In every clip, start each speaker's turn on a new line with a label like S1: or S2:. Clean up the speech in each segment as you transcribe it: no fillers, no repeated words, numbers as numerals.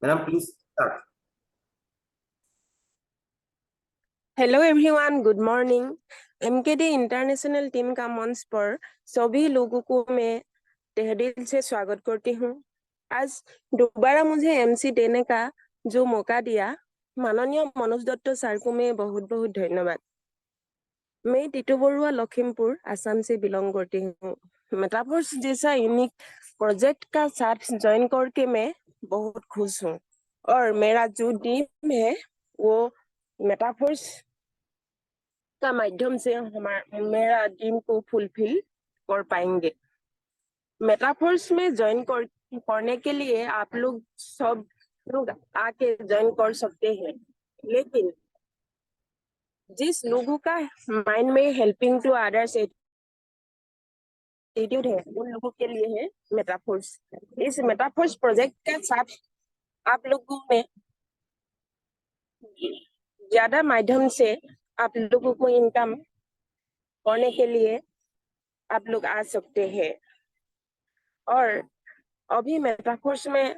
S1: Madam, please start.
S2: Hello everyone, good morning. MKD international team का मंच पर सभी लोगों को मैं तहे दिल से स्वागत करती हूँ। आज दोबारा मुझे एमसी देने का जो मौका दिया, माननीय मनोज दत्त सर को मैं बहुत बहुत धन्यवाद। मैं टीटू बरुआ लखीमपुर असम से बिलोंग करती हूँ। मेटावर्स जैसा यूनिक प्रोजेक्ट का साथ ज्वाइन करके मैं बहुत खुश हूँ और मेरा जो ड्रीम है वो मेटावर्स का माध्यम से मेरा ड्रीम को फुलफिल कर पाएंगे। मेटावर्स में ज्वाइन करने के लिए आप लोग सब लोग आके ज्वाइन कर सकते हैं, लेकिन जिस लोगों का माइंड में हेल्पिंग टू अदर्स एटीट्यूड है, उन लोगों के लिए है मेटावर्स। इस मेटावर्स प्रोजेक्ट के साथ आप लोगों में ज्यादा माध्यम से आप लोगों को इनकम करने के लिए आप लोग आ सकते हैं। और अभी मेटावर्स में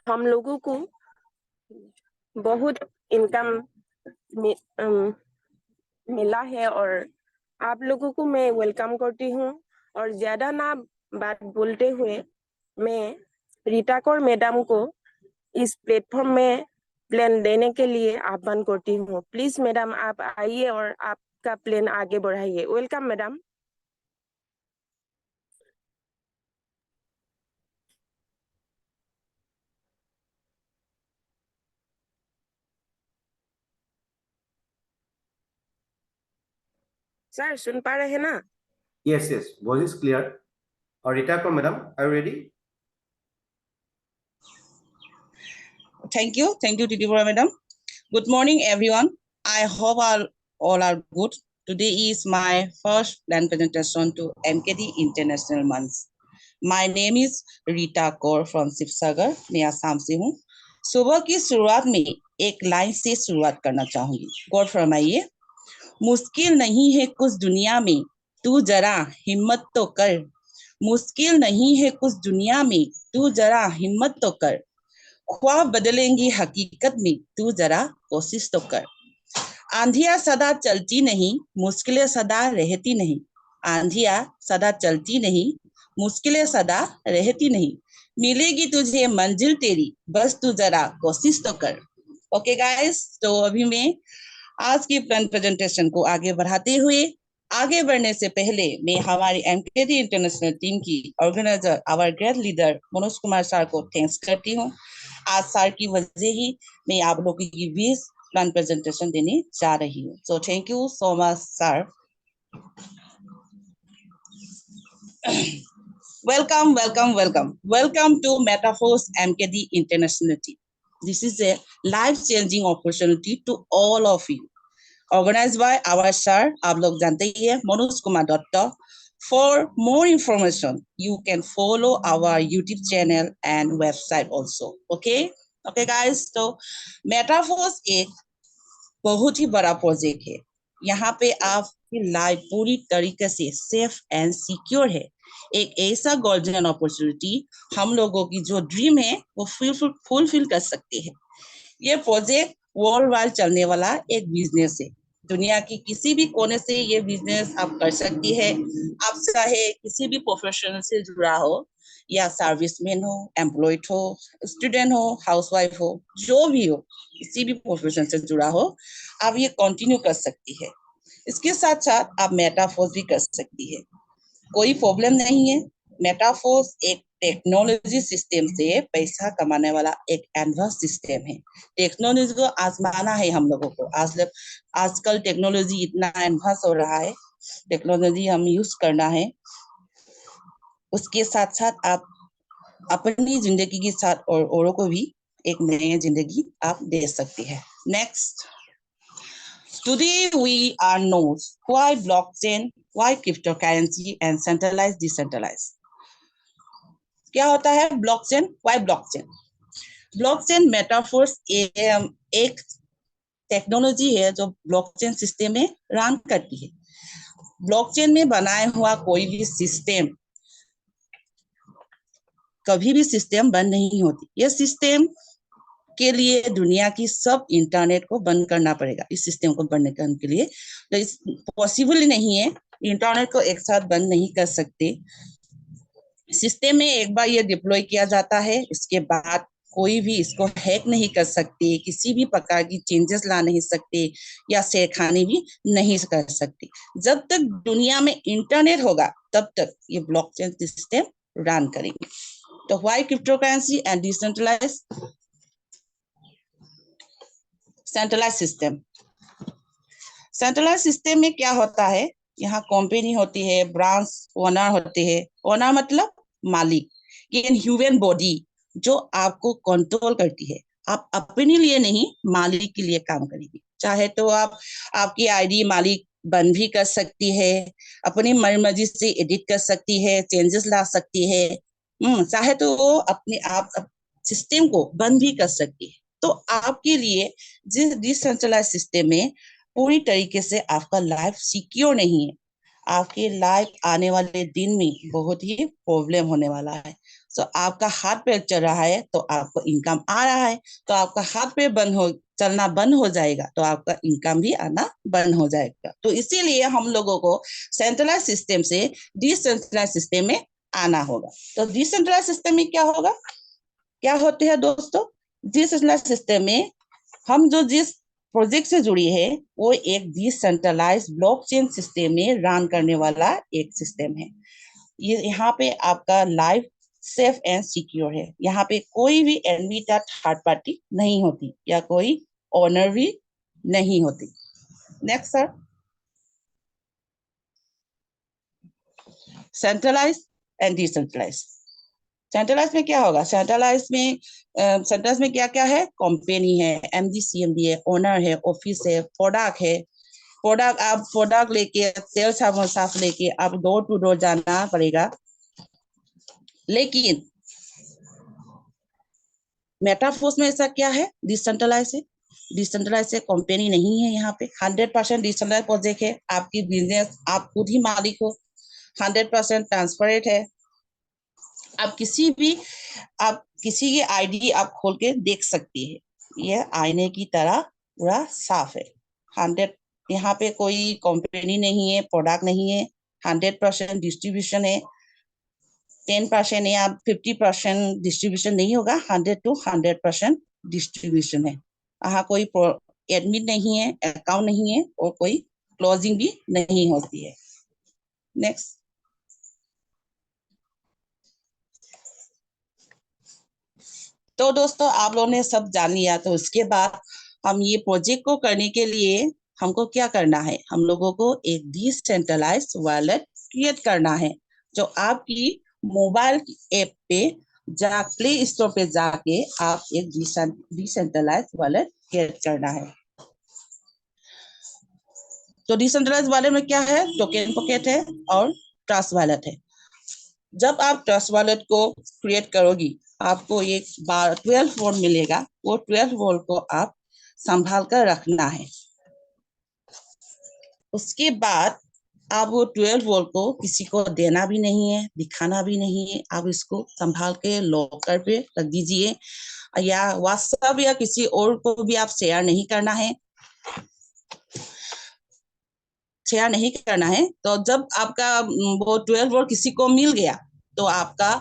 S2: हम लोगों को बहुत इनकम मिला है और आप लोगों को मैं वेलकम करती हूँ। और ज्यादा ना बात बोलते हुए मैं रीता कौर मैडम को इस प्लेटफॉर्म में प्लान देने के लिए आह्वान करती हूँ। प्लीज मैडम, आप आइए और आपका प्लान आगे बढ़ाइए। Welcome madam. सर सुन पा रहे हैं ना?
S1: Yes, yes, voice is clear. Or Rita Kaur, madam, are you ready?
S3: Thank you, Titibura madam. Good morning, everyone. I hope all are good. Today is my first plan presentation to MKD International Month. My name is Rita Kaur from Shivsagar, मैं आसाम से हूँ। सुबह की शुरुआत में एक line से शुरुआत करना चाहूंगी। गौर फरमाइए। मुश्किल नहीं है कुछ दुनिया में, तू जरा हिम्मत तो कर। मुश्किल नहीं है कुछ दुनिया में, तू जरा हिम्मत तो कर। ख्वाब बदलेंगी हकीकत में, तू जरा कोशिश तो कर। आंधियां सदा चलती नहीं, मुश्किलें सदा रहती नहीं। आंधियां सदा चलती नहीं, मुश्किलें सदा रहती नहीं। मिलेगी तुझे मंजिल तेरी, बस तू जरा कोशिश तो कर। ओके गाइस, तो अभी मैं आज की प्रेजेंटेशन को आगे बढ़ाते हुए, आगे बढ़ने से पहले मैं हमारी एमकेडी इंटरनेशनल टीम की organizer, our great leader Manoj Kumar sir को थैंक्स करती हूँ। आज सर की वजह ही मैं आप लोगों की 20 प्लान प्रेजेंटेशन देने जा रही हूँ। So thank you so much sir. Welcome to Metaforce MKD International Team. This is a life-changing opportunity to all of you. Organized by our sir, आप लोग जानते ही है, Manoj Kumar Dutt. For more information, you can follow our YouTube channel and website also. Okay guys, तो Metaforce एक बहुत ही बड़ा project है। यहाँ पे आपकी लाइफ पूरी तरीके से सेफ एंड सिक्योर है। एक ऐसा गोल्डन अपॉर्चुनिटी हम लोगों की जो ड्रीम है वो फुलफिल कर सकते हैं। ये प्रोजेक्ट वर्ल्ड वाइड चलने वाला एक बिजनेस है। दुनिया की किसी भी कोने से ये बिजनेस आप कर सकती है। आप चाहे किसी भी प्रोफेशन से जुड़ा हो, या सर्विसमैन हो, एम्प्लॉयड हो, स्टूडेंट हो, हाउसवाइफ हो, जो भी हो, किसी भी प्रोफेशन से जुड़ा हो, आप ये कंटिन्यू कर सकती है। इसके साथ साथ आप मेटाफोर्स भी कर सकती है, कोई प्रॉब्लम नहीं है। मेटाफोर्स एक टेक्नोलॉजी सिस्टम से पैसा कमाने वाला एक एडवांस सिस्टम है। टेक्नोलॉजी को आजमाना है हम लोगों को। आजकल टेक्नोलॉजी इतना एडवांस हो रहा है, टेक्नोलॉजी हम यूज करना है। उसके साथ साथ आप अपनी जिंदगी के साथ और औरों को भी एक नई जिंदगी आप दे सकती है। Next, today we are knows why blockchain, why cryptocurrency and centralized decentralized. क्या होता है blockchain? Why blockchain? Blockchain Metaforce एक टेक्नोलॉजी है जो ब्लॉकचेन सिस्टम में रन करती है। ब्लॉकचेन में बनाया हुआ कोई भी सिस्टम कभी भी सिस्टम बंद नहीं होती। ये सिस्टम के लिए दुनिया की सब इंटरनेट को बंद करना पड़ेगा इस सिस्टम को बंद करने के लिए। तो इस पॉसिबल नहीं है, इंटरनेट को एक साथ बंद नहीं कर सकते। सिस्टम में एक बार ये डिप्लॉय किया जाता है, इसके बाद कोई भी इसको हैक नहीं कर सकते, किसी भी प्रकार की चेंजेस ला नहीं सकते या छेड़खानी भी नहीं कर सकते। जब तक दुनिया में इंटरनेट होगा तब तक ये ब्लॉकचेन सिस्टम रन करेंगे। तो why crypto currency and decentralize centralize system. Centralize system में क्या होता है, यहाँ कंपनी होती है, ब्रांच ओनर होते हैं। ओनर मतलब मालिक, ये ह्यूमन बॉडी जो आपको कंट्रोल करती है। आप अपने लिए नहीं, मालिक के लिए काम करेंगे। चाहे तो आप आपकी आईडी मालिक बंद भी कर सकती है, अपनी मर्जी से एडिट कर सकती है, चेंजेस ला सकती है। चाहे तो वो अपने आप सिस्टम को बंद भी कर सकती है। तो आपके लिए जिस डिसेंट्रलाइज सिस्टम में पूरी तरीके से आपका लाइफ सिक्योर नहीं है, आपके लाइफ आने वाले दिन में बहुत ही प्रॉब्लम होने वाला है। तो आपका हाथ पैर चल रहा है तो आपको इनकम आ रहा है, तो आपका हाथ पैर चलना बंद हो जाएगा तो आपका इनकम भी आना बंद हो जाएगा। तो इसीलिए हम लोगों को सेंट्रलाइज सिस्टम से डिसेंट्रलाइज सिस्टम में आना होगा। तो डिसेंट्रलाइज सिस्टम में क्या होगा, क्या होते हैं दोस्तों, डिसेंट्रलाइज सिस्टम में हम जो जिस प्रोजेक्ट से जुड़ी है वो एक डिसेंट्रलाइज ब्लॉकचेन सिस्टम में रन करने वाला एक सिस्टम है। ये यहाँ पे आपका लाइफ सेफ एंड सिक्योर है। यहाँ पे कोई भी एडमिट थर्ड पार्टी नहीं होती या कोई ओनर भी नहीं होती। Next sir, centralize and decentralize. Centralize में क्या होगा, सेंट्रलाइज में क्या क्या है, कंपनी है, एमडी सीएमडी है, ओनर है, ऑफिस है, प्रोडक्ट है। प्रोडक्ट आप प्रोडक्ट लेके सेल्स साफ लेके आप डोर टू डोर जाना पड़ेगा। लेकिन मेटाफोर्स में ऐसा क्या है, डिसेंट्रलाइज है। डिसेंट्रलाइज से कंपनी नहीं है, यहाँ पे 100% डिसेंट्रलाइज प्रोजेक्ट है। आपकी बिजनेस आप खुद ही मालिक हो, 100% ट्रांसपेरेंट है। आप किसी की आईडी आप खोल के देख सकती है, यह आईने की तरह पूरा साफ है। 100 यहाँ पे कोई कंपनी नहीं है, प्रोडक्ट नहीं है, 100% डिस्ट्रीब्यूशन है। 10% या 50% डिस्ट्रीब्यूशन नहीं होगा, 100 to 100% डिस्ट्रीब्यूशन है। यहाँ कोई एडमिट नहीं है, अकाउंट नहीं है और कोई क्लोजिंग भी नहीं होती है। नेक्स्ट, तो दोस्तों आप लोगों ने सब जान लिया। तो उसके बाद हम ये प्रोजेक्ट को करने के लिए हमको क्या करना है, हम लोगों को एक डिसेंट्रलाइज वॉलेट क्रिएट करना है, जो आपकी मोबाइल ऐप पे प्ले स्टोर पे जाके आप एक डिसेंट्रलाइज वॉलेट क्रिएट करना है। तो डिसेंट्रलाइज वॉलेट में क्या है, टोकन पॉकेट है और ट्रस्ट वॉलेट है। जब आप ट्रस्ट वॉलेट को क्रिएट करोगी आपको एक 12 वोल्ट मिलेगा, वो 12 वोल्ट को आप संभाल कर रखना है। उसके बाद आप वो 12 वोल्ट को किसी को देना भी नहीं है, दिखाना भी नहीं है। आप इसको संभाल के लॉकर पे रख दीजिए, या व्हाट्सएप या किसी और को भी आप शेयर नहीं करना है, शेयर नहीं करना है। तो जब आपका वो 12 वोल्ट किसी को मिल गया तो आपका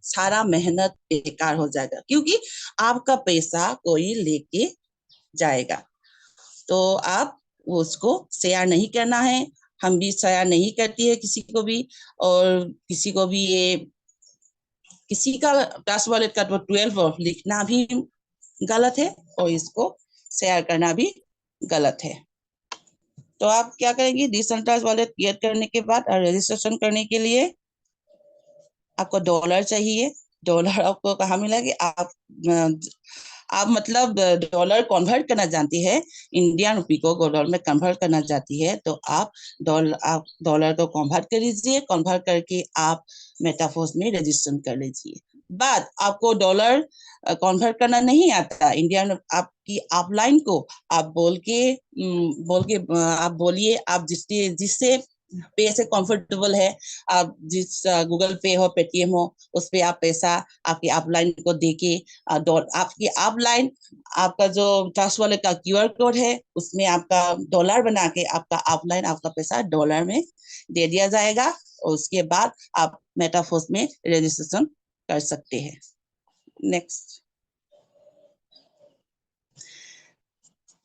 S3: सारा मेहनत बेकार हो जाएगा, क्योंकि आपका पैसा कोई लेके जाएगा। तो आप उसको शेयर नहीं करना है, हम भी शेयर नहीं करती है किसी को भी। और किसी को भी ये किसी का ट्रस्ट वॉलेट का 12 वोल्ट लिखना भी गलत है और इसको शेयर करना भी गलत है। तो आप क्या करेंगे, डिसेंट्रलाइज वॉलेट क्रिएट करने के बाद और रजिस्ट्रेशन करने के लिए आपको डॉलर चाहिए। डॉलर आपको कहाँ मिलेगा, आप मतलब डॉलर कन्वर्ट करना जानती है, इंडियन रुपी को डॉलर में कन्वर्ट करना चाहती है तो आप डॉलर को कन्वर्ट कर लीजिए। कन्वर्ट करके आप मेटाफोर्स में रजिस्ट्रेशन कर लीजिए। बाद आपको डॉलर कन्वर्ट करना नहीं आता, इंडियन आपकी अपलाइन को आप बोल के आप बोलिए, आप जिससे पे से कंफर्टेबल है, आप जिस गूगल पे हो पेटीएम हो उस पे आप पैसा आपकी अपलाइन को देके आपकी अपलाइन आपका जो ट्रस्ट वॉलेट का क्यूआर कोड है उसमें आपका डॉलर बना के आपका अपलाइन आपका पैसा डॉलर में दे दिया जाएगा और उसके बाद आप मेटाफोर्स में रजिस्ट्रेशन कर सकते हैं। नेक्स्ट।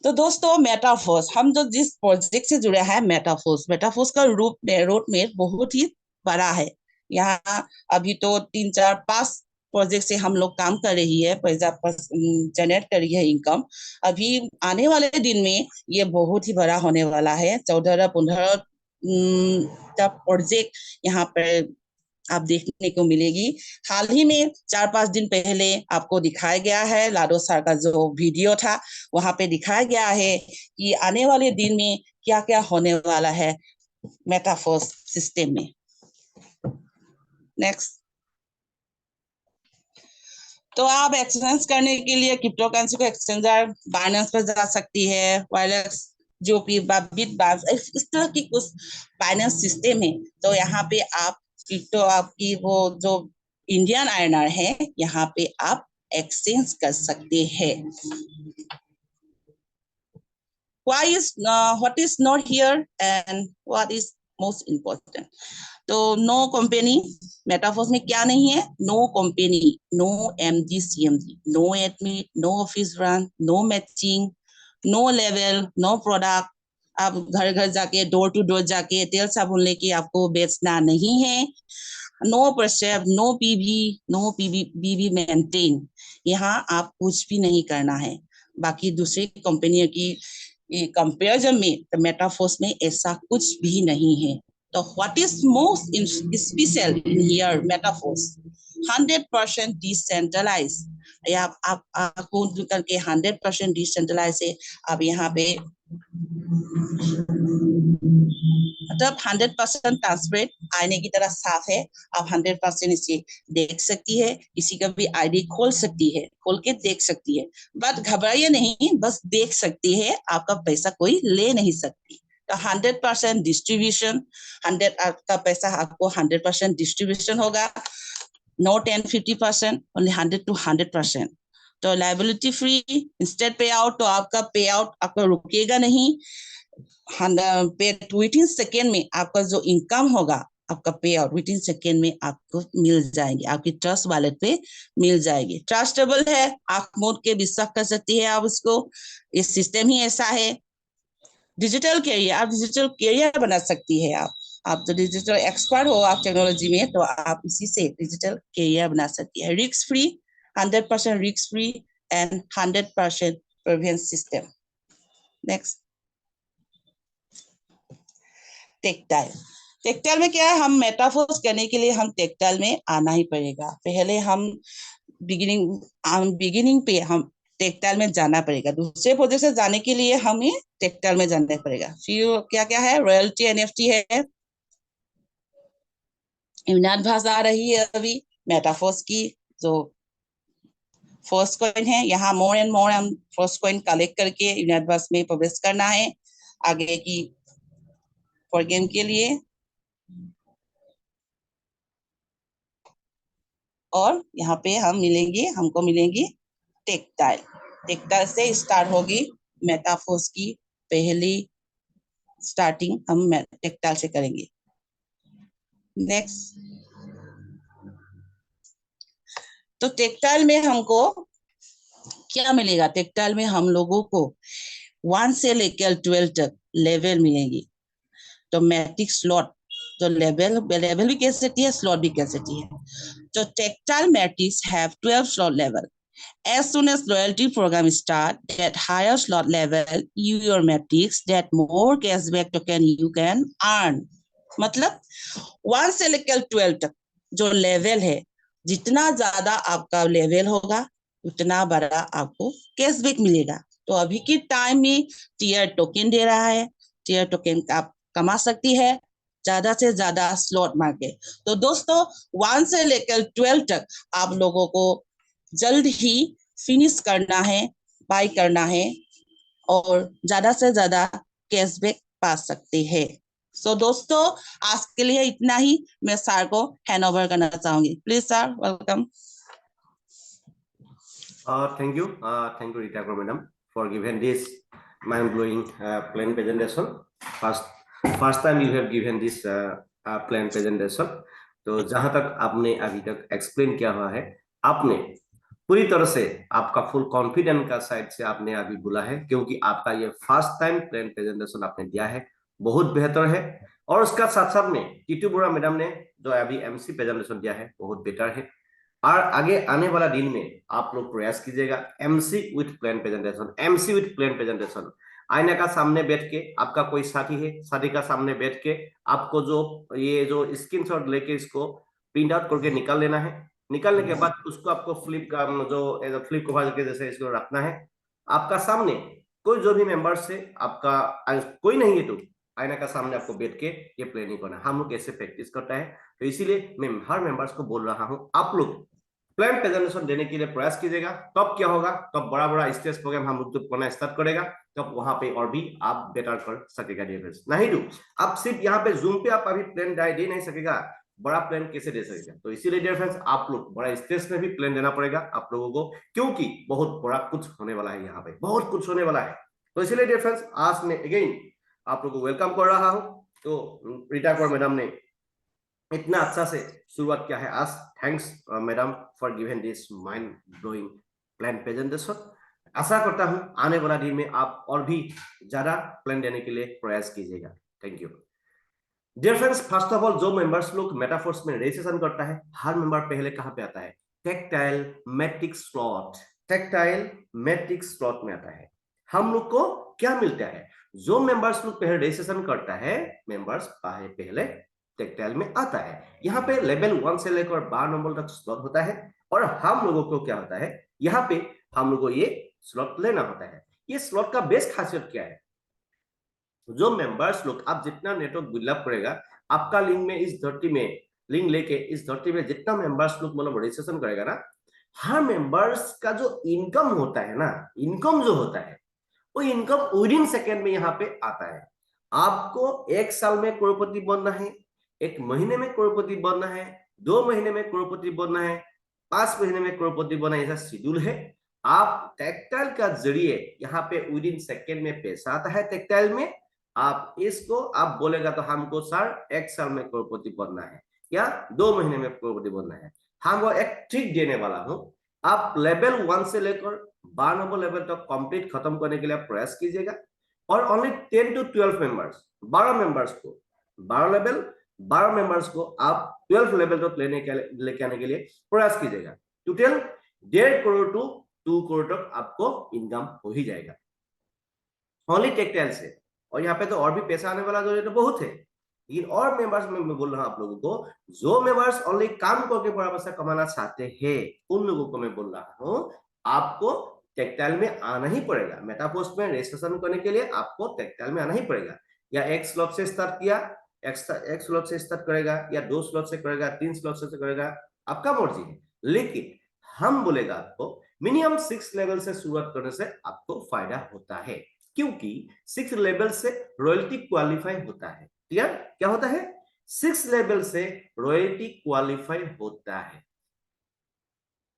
S3: तो दोस्तों मेटाफोर्स हम जो जिस प्रोजेक्ट से जुड़े हैं मेटाफोर्स का रोड में बहुत ही बड़ा है। यहाँ अभी तो 3 4 5 प्रोजेक्ट से हम लोग काम कर रही है, पैसा जनरेट कर रही है इनकम। अभी आने वाले दिन में ये बहुत ही बड़ा होने वाला है। 14-15 प्रोजेक्ट यहाँ पर आप देखने को मिलेगी। हाल ही में 4-5 दिन पहले आपको दिखाया गया है, लाडो सर का जो वीडियो था वहां पे दिखाया गया है कि आने वाले दिन में क्या क्या होने वाला है मेटाफोर्स सिस्टम में। नेक्स्ट। तो आप एक्सचेंज करने के लिए क्रिप्टो करेंसी को एक्सचेंजर बाइनेंस पर जा सकती है, वायरलेस जो भी बिटबाइंस इस तरह की कुछ फाइनेंस सिस्टम है। तो यहाँ पे आप क्रिप्टो आपकी वो जो इंडियन आईएनआर है यहाँ पे आप एक्सचेंज कर सकते हैं। What is not here and what is most important? तो नो कंपनी मेटाफोर्स में क्या नहीं है? No company, no MG CMG, no admit, no office run, no matching, no level, no product. आप घर घर जाके डोर टू डोर जाके तेल साबुन लेके आपको बेचना नहीं है। नो परसेप, नो बीबी मेंटेन, यहाँ आप कुछ भी नहीं करना है। बाकी दूसरी कंपनियों की कंपेरिजन में मेटाफोर्स में ऐसा कुछ भी नहीं है। तो what is most special in here Metaforce? 100% decentralize. आप करके 100% डिसेंट्रलाइज है। आप यहाँ पे मतलब 100% ट्रांसपेरेंट आईने की तरह साफ है। आप 100% इसे देख सकती है, किसी का भी आईडी खोल सकती है, खोल के देख सकती है। बट घबराइए नहीं, बस देख सकती है, आपका पैसा कोई ले नहीं सकती। तो 100% डिस्ट्रीब्यूशन, 100 आपका पैसा आपको 100% डिस्ट्रीब्यूशन होगा। No 10-50%, only 100 to 100%। तो liability free instant pay out, तो आपका पे आउट आपका रुकेगा नहीं। विदिन सेकेंड में आपका जो इनकम होगा आपका पे आउट विदिन सेकेंड में आपको मिल जाएंगे, आपकी ट्रस्ट वॉलेट पे मिल जाएगी। ट्रस्टेबल है, आप मोड के विश्वास कर सकती है आप उसको। इस सिस्टम ही ऐसा है। डिजिटल कैरियर, आप डिजिटल कैरियर बना सकती है। आप तो डिजिटल एक्सपर्ट हो आप टेक्नोलॉजी में, तो आप इसी से डिजिटल कैरियर बना सकती है। Risk free, 100% risk free and 100% प्रिवेंस सिस्टम। नेक्स्ट। टेक्टाइल में क्या है? हम मेटाफोर्स करने के लिए हम टेक्टाइल में आना ही पड़ेगा। पहले हम बिगिनिंग पे हम टेक्टाइल में जाना पड़ेगा। दूसरे प्रोजेक्ट से जाने के लिए हमें टेक्टाइल में जाना पड़ेगा। फिर क्या क्या है? रॉयल्टी एनएफटी है, इम्नाद आ रही है अभी मेटाफोर्स की जो फर्स्ट कॉइन है। यहाँ मोर एंड मोर हम फर्स्ट कॉइन कलेक्ट करके इम्नाद में प्रवेश करना है आगे की फॉर गेम के लिए। और यहाँ पे हमको मिलेंगी टेक्टाइल से स्टार्ट होगी मेटाफोर्स की पहली स्टार्टिंग हम टेक्टाइल से करेंगे। नेक्स्ट। तो टेक्टाइल में हमको क्या मिलेगा? टेक्टाइल में हम लोगों को 1 से लेकर 12 तक लेवल मिलेंगी। तो मैट्रिक स्लॉट, तो लेवल भी कह सकती है, स्लॉट भी कह सकती है। तो tactile matrix have 12 slot level. As soon as loyalty program start, that higher slot level, your matrix, that more cashback token you can earn. मतलब 1 से लेकर 12 तक जो लेवल है, जितना ज्यादा आपका लेवल होगा उतना बड़ा आपको कैशबैक मिलेगा। तो अभी के टाइम में टीयर टोकन दे रहा है, टीयर टोकन आप कमा सकती है ज्यादा से ज्यादा स्लॉट मार्केट। तो दोस्तों 1 से लेकर 12 तक आप लोगों को जल्द ही फिनिश करना है, बाय करना है और ज्यादा से ज्यादा कैशबैक पा सकते हैं। सो दोस्तों आज के लिए इतना ही, मैं सर को हैंड ओवर करना चाहूंगी। Please sir, welcome.
S1: Thank you, Rita madam, for giving this mind-blowing plan presentation. First time you have given this plan presentation. तो जहां तक आपने अभी तक एक्सप्लेन किया हुआ है, आपने पूरी तरह से आपका फुल कॉन्फिडेंस का साइड से आपने अभी बोला है, क्योंकि आपका ये फर्स्ट टाइम प्लान प्रेजेंटेशन आपने दिया है, बहुत बेहतर है। और उसका साथ साथ में टीटू बोरा मैडम ने जो अभी एमसी प्रेजेंटेशन दिया है, बहुत बेटर है। और आगे आने वाला दिन में आप लोग प्रयास कीजिएगा MC with plan presentation, MC with plan presentation. आईना का सामने बैठ के, आपका कोई साथी है, साथी का सामने बैठ के आपको जो स्क्रीनशॉट लेके इसको प्रिंट आउट करके निकाल लेना है। निकालने के बाद उसको आपको फ्लिप कवर के जैसे इसको रखना है आपका सामने। कोई जो भी मेंबर्स है आपका, कोई नहीं है तो आईना का सामने आपको बैठ के ये प्लानिंग करना। हम लोग कैसे प्रैक्टिस करता है, तो इसीलिए मैं हर मेंबर्स को बोल रहा हूं, आप लोग प्लान प्रेजेंटेशन देने के लिए प्रयास कीजिएगा। तब क्या होगा, तब बड़ा बड़ा स्टेज प्रोग्राम हम लोग तो करना स्टार्ट करेगा, तब वहां पे और भी आप बेटर कर सकेगा डिफरेंस। नहीं तो आप सिर्फ यहाँ पे जूम पे आप अभी प्लान दे नहीं सकेगा, बड़ा प्लान कैसे दे सकेगा। तो इसीलिए डियर फ्रेंड्स, आप लोग बड़ा स्टेज में भी प्लान देना पड़ेगा आप लोगों को, क्योंकि बहुत बड़ा कुछ होने वाला है, यहाँ पे बहुत कुछ होने वाला है। तो इसीलिए डियर फ्रेंड्स, आज मैं अगेन आप लोगों को वेलकम कर रहा हूं। तो रीटा कौर मैडम ने इतना अच्छा से शुरुआत किया है आज। Thanks madam for giving this mind blowing plan presentation. आशा करता हूं आने वाला दिन में आप और भी ज्यादा प्लान देने के लिए प्रयास कीजिएगा। Thank you dear friends. First of all, जो मेंबर्स लोग मेटाफोर्स में रजिस्ट्रेशन करता है, हर मेंबर पहले कहां पे आता है, tactile matrix slot, tactile matrix slot में आता है। हम लोग को क्या मिलता है, जो मेंबर्स लोग पहले रजिस्ट्रेशन करता है, मेंबर्स पहले टेक्टाइल में आता है। यहाँ पे लेवल 1 से लेकर 12 नंबर तक स्लॉट होता है। और हम लोगों को क्या होता है, यहाँ पे हम लोगों को ये स्लॉट लेना होता है। ये स्लॉट का बेस्ट खासियत क्या है, जो मेंबर्स लोग आप जितना नेटवर्क बिल्डअप करेगा, आपका लिंक में इस धरती में लिंक लेके इस धरती में जितना मेंबर्स लोग मतलब रजिस्ट्रेशन करेगा ना, हर मेंबर्स का जो इनकम होता है ना, इनकम जो होता है, वो इनकम विदिन सेकेंड में यहाँ पे आता है। आपको 1 साल में करोड़पति बनना है, 1 महीने में करोड़पति बनना है, 2 महीने में करोड़पति बनना है, 5 महीने में करोड़पति बनना है, ऐसा शेड्यूल है। आप टेक्टाइल का जरिए यहाँ पे विदिन सेकेंड में पैसा आता है टेक्टाइल में। आप इसको आप बोलेगा तो हमको सर 1 साल में करोड़पति बनना है या 2 महीने में करोड़पति बनना है, हम वो एक ट्रिक देने वाला हूं। आप लेवल 1 से लेकर 12 नंबर लेवल तक कंप्लीट खत्म करने के लिए प्रयास कीजिएगा। और ओनली 10 to 12 मेंबर्स, 12 मेंबर्स को 12 मेंबर्स को आप 12 लेवल तक लेके आने के लिए प्रयास कीजिएगा। टोटल 1.5 करोड़ to 2 करोड़ तक आपको इनकम हो ही जाएगा ओनली टेक्टाइल से। और यहाँ पे तो और भी पैसा आने वाला जो तो बहुत है, लेकिन और मेंबर्स में बोल रहा हूँ आप लोगों को, जो मेंबर्स ओनली काम करके बड़ा पैसा कमाना चाहते हैं, उन लोगों को मैं बोल रहा हूँ, आपको टेक्टाइल में आना ही पड़ेगा। मेटाफोर्स में रजिस्ट्रेशन करने के लिए आपको टेक्टाइल में आना ही पड़ेगा। या 1 स्लॉट से स्टार्ट किया, एक स्लॉट से स्टार्ट करेगा, या 2 स्लॉट से करेगा, 3 स्लॉट से करेगा, आपका मर्जी है। लेकिन हम बोलेगा आपको मिनिमम 6 लेवल से शुरुआत करने से आपको फायदा होता है, क्योंकि 6 लेवल से रॉयल्टी क्वालिफाई होता है। क्लियर, क्या होता है, 6 लेवल से रॉयल्टी क्वालिफाई होता है।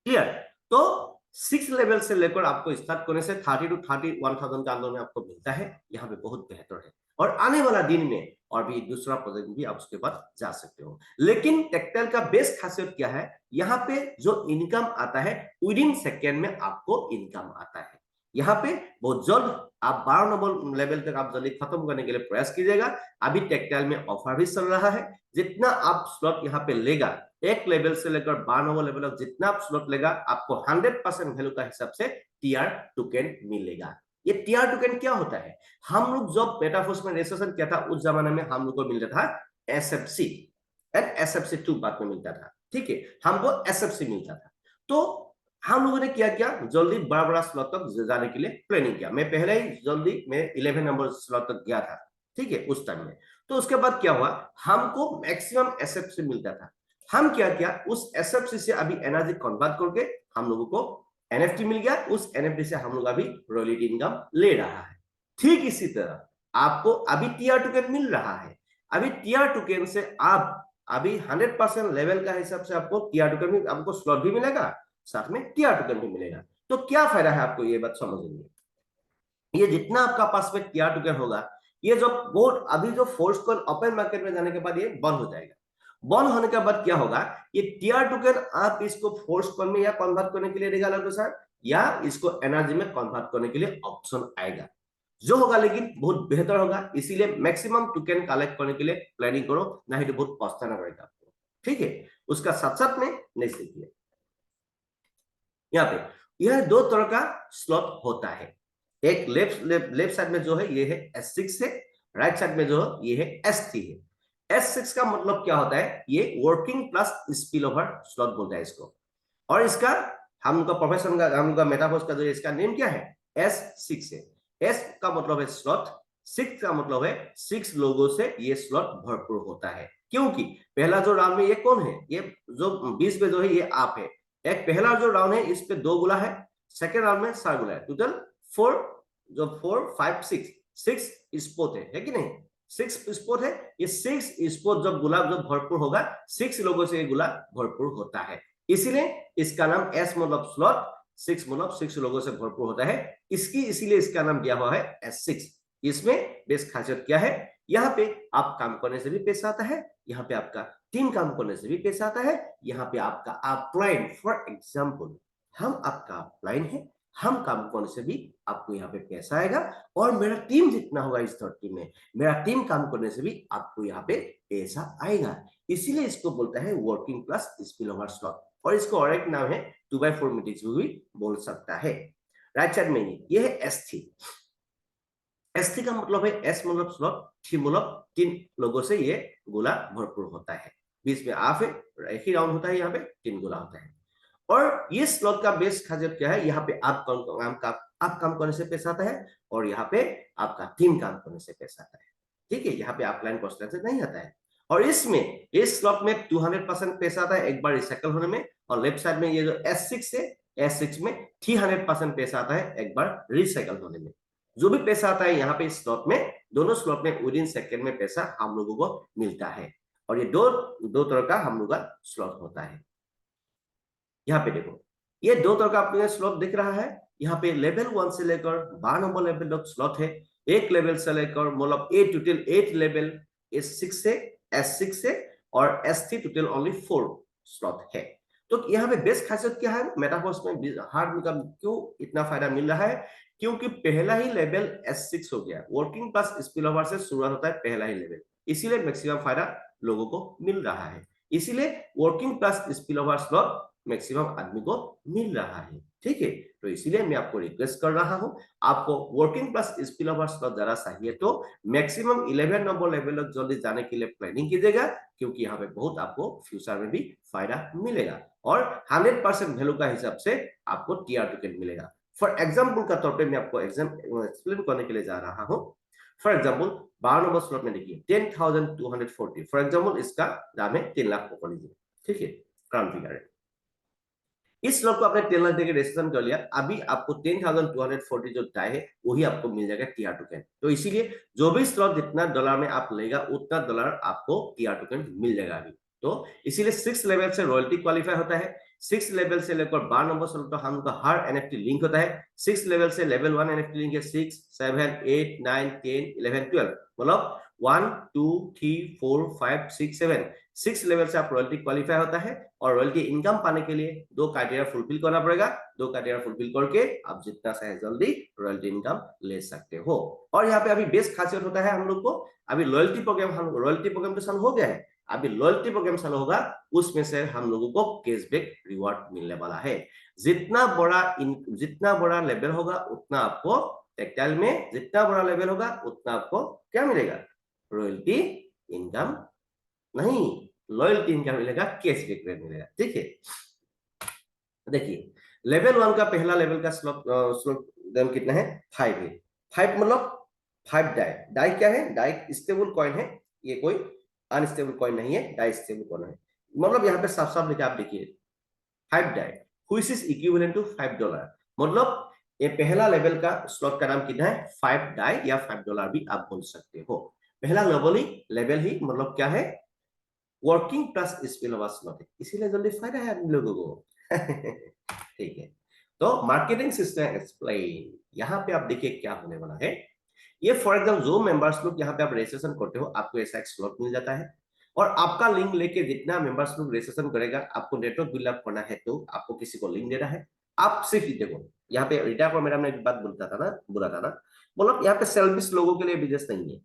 S1: क्लियर, तो 6 लेवल से लेकर आपको स्टार्ट करने से 30 to 31,000 का अंदर में आपको मिलता है। यहाँ पे बहुत बेहतर है। और आने वाला दिन में और भी दूसरा प्रोजेक्ट भी आप उसके बाद जा सकते हो। लेकिन टेक्टाइल का बेस्ट खासियत क्या है, यहाँ पे जो इनकम आता है विदिन सेकेंड में आपको इनकम आता है। यहाँ पे बहुत जल्द आप 12 नंबर लेवल तक आप जल्दी खत्म करने के लिए प्रयास कीजिएगा। अभी टेक्टाइल में ऑफर भी चल रहा है, जितना आप स्लॉट यहाँ पे लेगा, 1 लेवल से लेकर 12 नंबर लेवल तक जितना आप स्लॉट लेगा, आपको 100% वैल्यू का हिसाब से टीआर टोकन मिलेगा। ये टीआर टोकन क्या होता है, हम लोग जब मेटाफोर्स में रजिस्ट्रेशन किया था, उस जमाने में हम लोग को मिलता था एसएफसी एंड SFC2 बाद में मिलता था। ठीक है, हमको SFC मिलता था। तो हम लोगों ने क्या किया, जल्दी बड़ा बड़ा स्लॉट तक जाने के लिए प्लानिंग किया। मैं पहले ही जल्दी मैं 11 नंबर स्लॉट तक गया था, ठीक है, उस टाइम में। तो उसके बाद क्या हुआ, हमको मैक्सिमम SFC मिलता था। हम क्या किया, उस SFC से अभी एनर्जी कन्वर्ट करके हम लोगों को NFT मिल गया। उस NFT से हम लोग अभी रॉयल्टी इनकम ले रहा है। ठीक इसी तरह आपको अभी टीआर टोकन मिल रहा है। अभी टीआर टोकन से आप अभी 100% लेवल का हिसाब से आपको टीआर टोकन भी, आपको स्लॉट भी मिलेगा, साथ में टीआर टोकन भी मिलेगा। तो क्या फायदा है आपको, ये बात समझिए। ये जितना आपका पास में टीआर टोकन होगा, ये जो बोर्ड अभी जो फोर्स कॉइन ओपन मार्केट में जाने के बाद ये बंद हो जाएगा। बंद होने के बाद क्या होगा, ये टीआर टोकन आप इसको फोर्स कॉइन में या कन्वर्ट करने के लिए रहेगा लगभग सर, या इसको एनर्जी में कन्वर्ट करने के लिए ऑप्शन आएगा, जो होगा लेकिन बहुत बेहतर होगा। इसीलिए मैक्सिमम टोकन कलेक्ट करने के लिए प्लानिंग करो, नहीं तो बहुत पछताना पड़ेगा आपको, ठीक है। उसका साथ साथ में नहीं सीखिए। यहाँ पे यह दो तरह का स्लॉट होता है, एक लेफ्ट साइड में जो है ये है S6 है, राइट साइड में जो है ये है S3 है। S6 का मतलब क्या होता है, ये working plus spill over slot बोलता है इसको। और इसका हम लोग का प्रोफेशन का, हम लोग का मेटाफोर्स का जो इसका नेम क्या है, S6 है। S का मतलब है स्लॉट, 6 का मतलब है 6 लोगों से ये स्लॉट भरपूर होता है। क्योंकि पहला जो राउंड में ये कौन है, ये जो 20 में जो है ये आप है। एक पहला जो राउंड है इस पे 2 गुला है, सेकेंड राउंड में 4 गुला है, टोटल 4, जो 4 5 6 स्पोर्ट है कि नहीं, 6 स्पोर्ट है। ये 6 स्पोर्ट जब गुलाब जब भरपूर होगा, 6 लोगों से ये गुलाब भरपूर होता है, इसीलिए इसका नाम S मतलब स्लॉट, 6 मतलब 6 लोगों से भरपूर होता है, इसीलिए इसका नाम दिया हुआ है S6। इसमें बेस खासियत क्या है, यहाँ पे आप काम करने से भी पैसा आता है, यहाँ पे आपका टीम काम करने से भी पैसा आता है, यहाँ पे आपका अपलाइन, फॉर एग्जाम्पल हम आपका अपलाइन है, हम काम करने से भी आपको यहाँ पे पैसा आएगा, और मेरा टीम जितना होगा इस 30 में, मेरा टीम काम करने से भी आपको यहाँ पे पैसा आएगा। इसीलिए इसको बोलता है working plus spill over slot, और इसको और एक नाम है 2x4 मैट्रिक्स भी बोल सकता है। राइट साइड में ये है S3। S3 का मतलब है S मतलब स्लॉट, T मतलब 3 लोगों से ये गोला भरपूर होता है, बीच में आप है, एक ही राउंड होता है, यहाँ पे 3 गोला होता है। और ये स्लॉट का बेस खासियत क्या है, यहाँ पे आप काम करने से पैसा आता है, और यहाँ पे आपका टीम काम करने से पैसा आता है, ठीक है। यहाँ पे आप लाइन कॉस्ट से नहीं आता है। और इसमें इस स्लॉट में 200% पैसा आता है एक बार रिसाइकल होने में, और लेफ्ट साइड में ये जो S6 है, S6 में 300% पैसा आता है एक बार रिसाइकल होने में। जो भी पैसा आता है यहाँ पे इस स्लॉट में, दोनों स्लॉट में विदिन सेकेंड में पैसा हम लोगों को मिलता है, और ये दो तरह का हम लोग का स्लॉट होता है। यहाँ पे देखो, ये 2 तरह का आपको स्लॉट दिख रहा है। यहाँ पे लेवल 1 से लेकर 12 नंबर लेवल तक स्लॉट है, एक लेवल से लेकर मतलब टोटल 8 लेवल S6 से और S3 टोटल ओनली 4 स्लॉट है। तो यहाँ पे बेस्ट खासियत क्या है, मेटाफोर्स में हार्ड का क्यों इतना फायदा मिल रहा है, क्योंकि पहला ही लेवल S6 हो गया, वर्किंग प्लस स्पिल ओवर से शुरुआत होता है पहला ही लेवल, इसीलिए मैक्सिमम फायदा लोगों को मिल रहा है। इसीलिए working plus spill over slot maximum आदमी को मिल रहा है, ठीक है। तो इसीलिए मैं आपको रिक्वेस्ट कर रहा हूं, आपको working plus spill over slot जरा चाहिए तो मैक्सिमम 11 नंबर लेवल तक जल्दी जाने के लिए प्लानिंग कीजिएगा, क्योंकि यहाँ पे बहुत आपको फ्यूचर में भी फायदा मिलेगा, और 100% वैल्यू का हिसाब से आपको टीआर टोकन मिलेगा। फॉर एग्जाम्पल का तौर पे मैं आपको एक्सप्लेन करने के लिए जा रहा हूँ। फॉर एग्जाम्पल 12 नंबर स्लॉट में देखिए 10,240, फॉर एग्जाम्पल इसका दाम है 3 लाख पकड़ लीजिए, ठीक है, क्राउन फिगर है। इस स्लॉट को आपने 10 लाख देकर रजिस्ट्रेशन कर लिया, अभी आपको 10,240 जो टाई है वही आपको मिल जाएगा टीआर टोकन। तो इसीलिए जो भी स्लॉट जितना डॉलर में आप लेगा उतना डॉलर आपको टीआर टोकन मिल जाएगा अभी। तो इसीलिए 6 लेवल से रॉयल्टी क्वालिफाई होता है, 6 लेवल से लेकर 12 नंबर स्लॉट तक हम लोग का हर एनएफटी लिंक होता है। 6 लेवल से लेवल 1 एनएफटी लिंक है 6, 7, 8, 9, 10, 11, 12, मतलब 1, 2, 3, 4, 5, 6, 7, 6 लेवल से आप रॉयल्टी क्वालिफाई होता है। और रॉयल्टी इनकम पाने के लिए 2 क्राइटेरिया फुलफिल करना पड़ेगा, 2 क्राइटेरिया फुलफिल करके आप जितना चाहे जल्दी रॉयल्टी इनकम ले सकते हो। और यहाँ पे अभी बेस्ट खासियत होता है हम लोग को, अभी रॉयल्टी प्रोग्राम तो चालू हो गया है, अभी लॉयल्टी प्रोग्राम चालू होगा, उसमें से हम लोगों को कैशबैक रिवॉर्ड मिलने वाला है। जितना बड़ा लेवल होगा उतना आपको टेक्टाइल में, जितना बड़ा लेवल होगा उतना आपको क्या मिलेगा, रॉयल्टी इनकम नहीं, लॉयल्टी इनकम मिलेगा, कैशबैक रेट मिलेगा, ठीक है। देखिए लेवल 1 का पहला लेवल का स्लॉट दाम कितना है, 5 है। 5 मतलब 5 डाई क्या है, डाई स्टेबल कॉइन है, ये कोई अनस्टेबल कॉइन नहीं है, डाई स्टेबल कॉइन है। मतलब यहाँ पे साफ साफ लिखा आप देखिए 5 DAI which is equivalent to $5, मतलब ये पहला लेवल का स्लॉट का नाम कितना है, 5 डाई या $5 भी आप बोल सकते हो। पहला लेवल ही मतलब क्या है, working plus spill over slot है, इसीलिए जल्दी फायदा है आदमी लोगों को। ठीक है, तो मार्केटिंग सिस्टम एक्सप्लेन, यहाँ पे आप देखिए क्या होने वाला है। ये फॉर एग्जाम्पल जो मेंबर्स लोग यहाँ पे आप रजिस्ट्रेशन करते हो, आपको ऐसा एक स्लॉट मिल जाता है, और आपका लिंक लेके जितना मेंबर्स लोग रजिस्ट्रेशन करेगा, आपको नेटवर्क बिल्डअप करना है तो आपको किसी को लिंक देना है। आप सिर्फ देखो यहाँ पे रिटा को मैडम ने एक बात बोला था ना, बोलो यहाँ पे सेल्फिश लोगों के लिए बिजनेस नहीं है,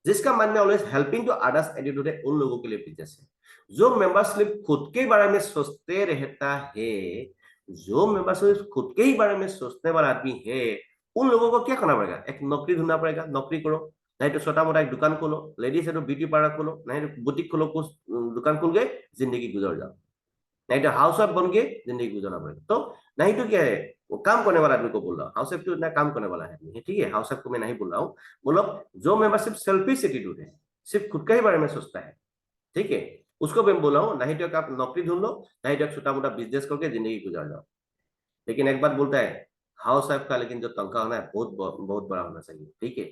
S1: जिसका मन में always helping to others attitude है, उन लोगों के लिए बिजनेस है। जो मेंबरशिप खुद के बारे में सोचते रहता है, जो मेंबरशिप खुद के ही बारे में सोचने वाला आदमी है, उन लोगों को क्या करना पड़ेगा, एक नौकरी ढूंढना पड़ेगा, नौकरी करो, नहीं तो छोटा मोटा एक दुकान खोलो, लेडीज है तो ब्यूटी पार्लर खोलो, नहीं तो बुटीक खोलो, कुछ दुकान खोल गए, जिंदगी गुजर जाओ, नहीं तो हाउस वाइफ बन के जिंदगी गुजरना पड़ेगा। तो नहीं तो क्या है, वो काम करने वाला आदमी को बोल रहा हूँ, हाउस वाइफ तो इतना काम करने वाला है नहीं, ठीक है, हाउस वाइफ को मैं नहीं बोल रहा हूँ। मतलब जो मेंबरशिप सेल्फिश एटीट्यूड है, सिर्फ खुद का ही बारे में सोचता है, ठीक है, उसको मैं बोला हूँ, नहीं तो आप नौकरी ढूंढ लो, नहीं तो छोटा मोटा बिजनेस करके जिंदगी गुजार जाओ। लेकिन एक बात बोलता है हाउस वाइफ का, लेकिन जो तनख्वाह होना है बहुत बहुत बड़ा होना चाहिए, ठीक है।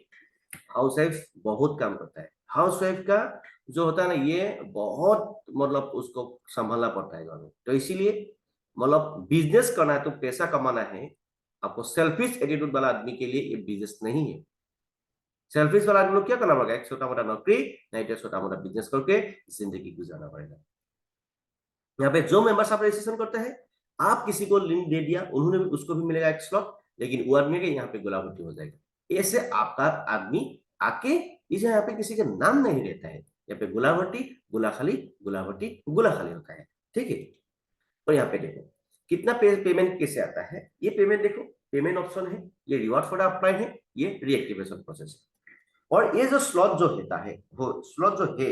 S1: हाउस वाइफ बहुत काम करता है, हाउस वाइफ का जो होता है ना, ये बहुत मतलब उसको संभालना पड़ता है घर में, तो इसीलिए मतलब बिजनेस करना है तो पैसा कमाना है, आपको सेल्फिश एटीट्यूड वाला आदमी के लिए ये बिजनेस नहीं है। सेल्फिश वाला आदमी को क्या करना पड़ेगा, एक छोटा मोटा नौकरी, नहीं तो छोटा मोटा बिजनेस करके जिंदगी गुजारना पड़ेगा। यहाँ पे जो मेंबर्स आप रजिस्ट्रेशन करते हैं, आप किसी को लिंक दे दिया, उन्होंने भी, उसको भी मिलेगा एक स्लॉट, लेकिन वो आदमी के यहाँ पे गुलाबटी हो जाएगा। ऐसे आपका आदमी आके इसे यहाँ पे किसी का नाम नहीं रहता है, यहाँ पे गुलाबटी गुलाखाली गुलाबटी गुलाखाली होता है, ठीक है। और यहाँ पे देखो कितना पेमेंट कैसे आता है, ये पेमेंट देखो, पेमेंट ऑप्शन है, ये रिवॉर्ड फॉर अप्लाई है, ये रीएक्टिवेशन प्रोसेस है। और ये जो स्लॉट जो होता है, वो स्लॉट जो है,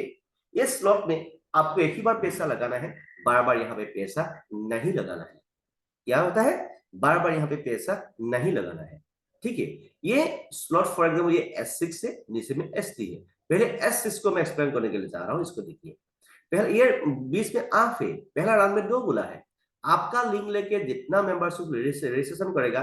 S1: ये स्लॉट में आपको एक ही बार पैसा लगाना है, बार बार यहाँ पे पैसा नहीं लगाना है। क्या होता है, बार बार यहाँ पे पैसा नहीं लगाना है, ठीक है। ये स्लॉट फॉर एग्जाम्पल ये S6 है, नीचे में S3 है। पहले S6 को मैं एक्सप्लेन करने के लिए चाह रहा हूँ, इसको देखिए। पहले ये बीच में ऑफ है, पहला राउंड में 2 गोला है। आपका लिंक लेके जितना मेंबरशिप रजिस्ट्रेशन करेगा,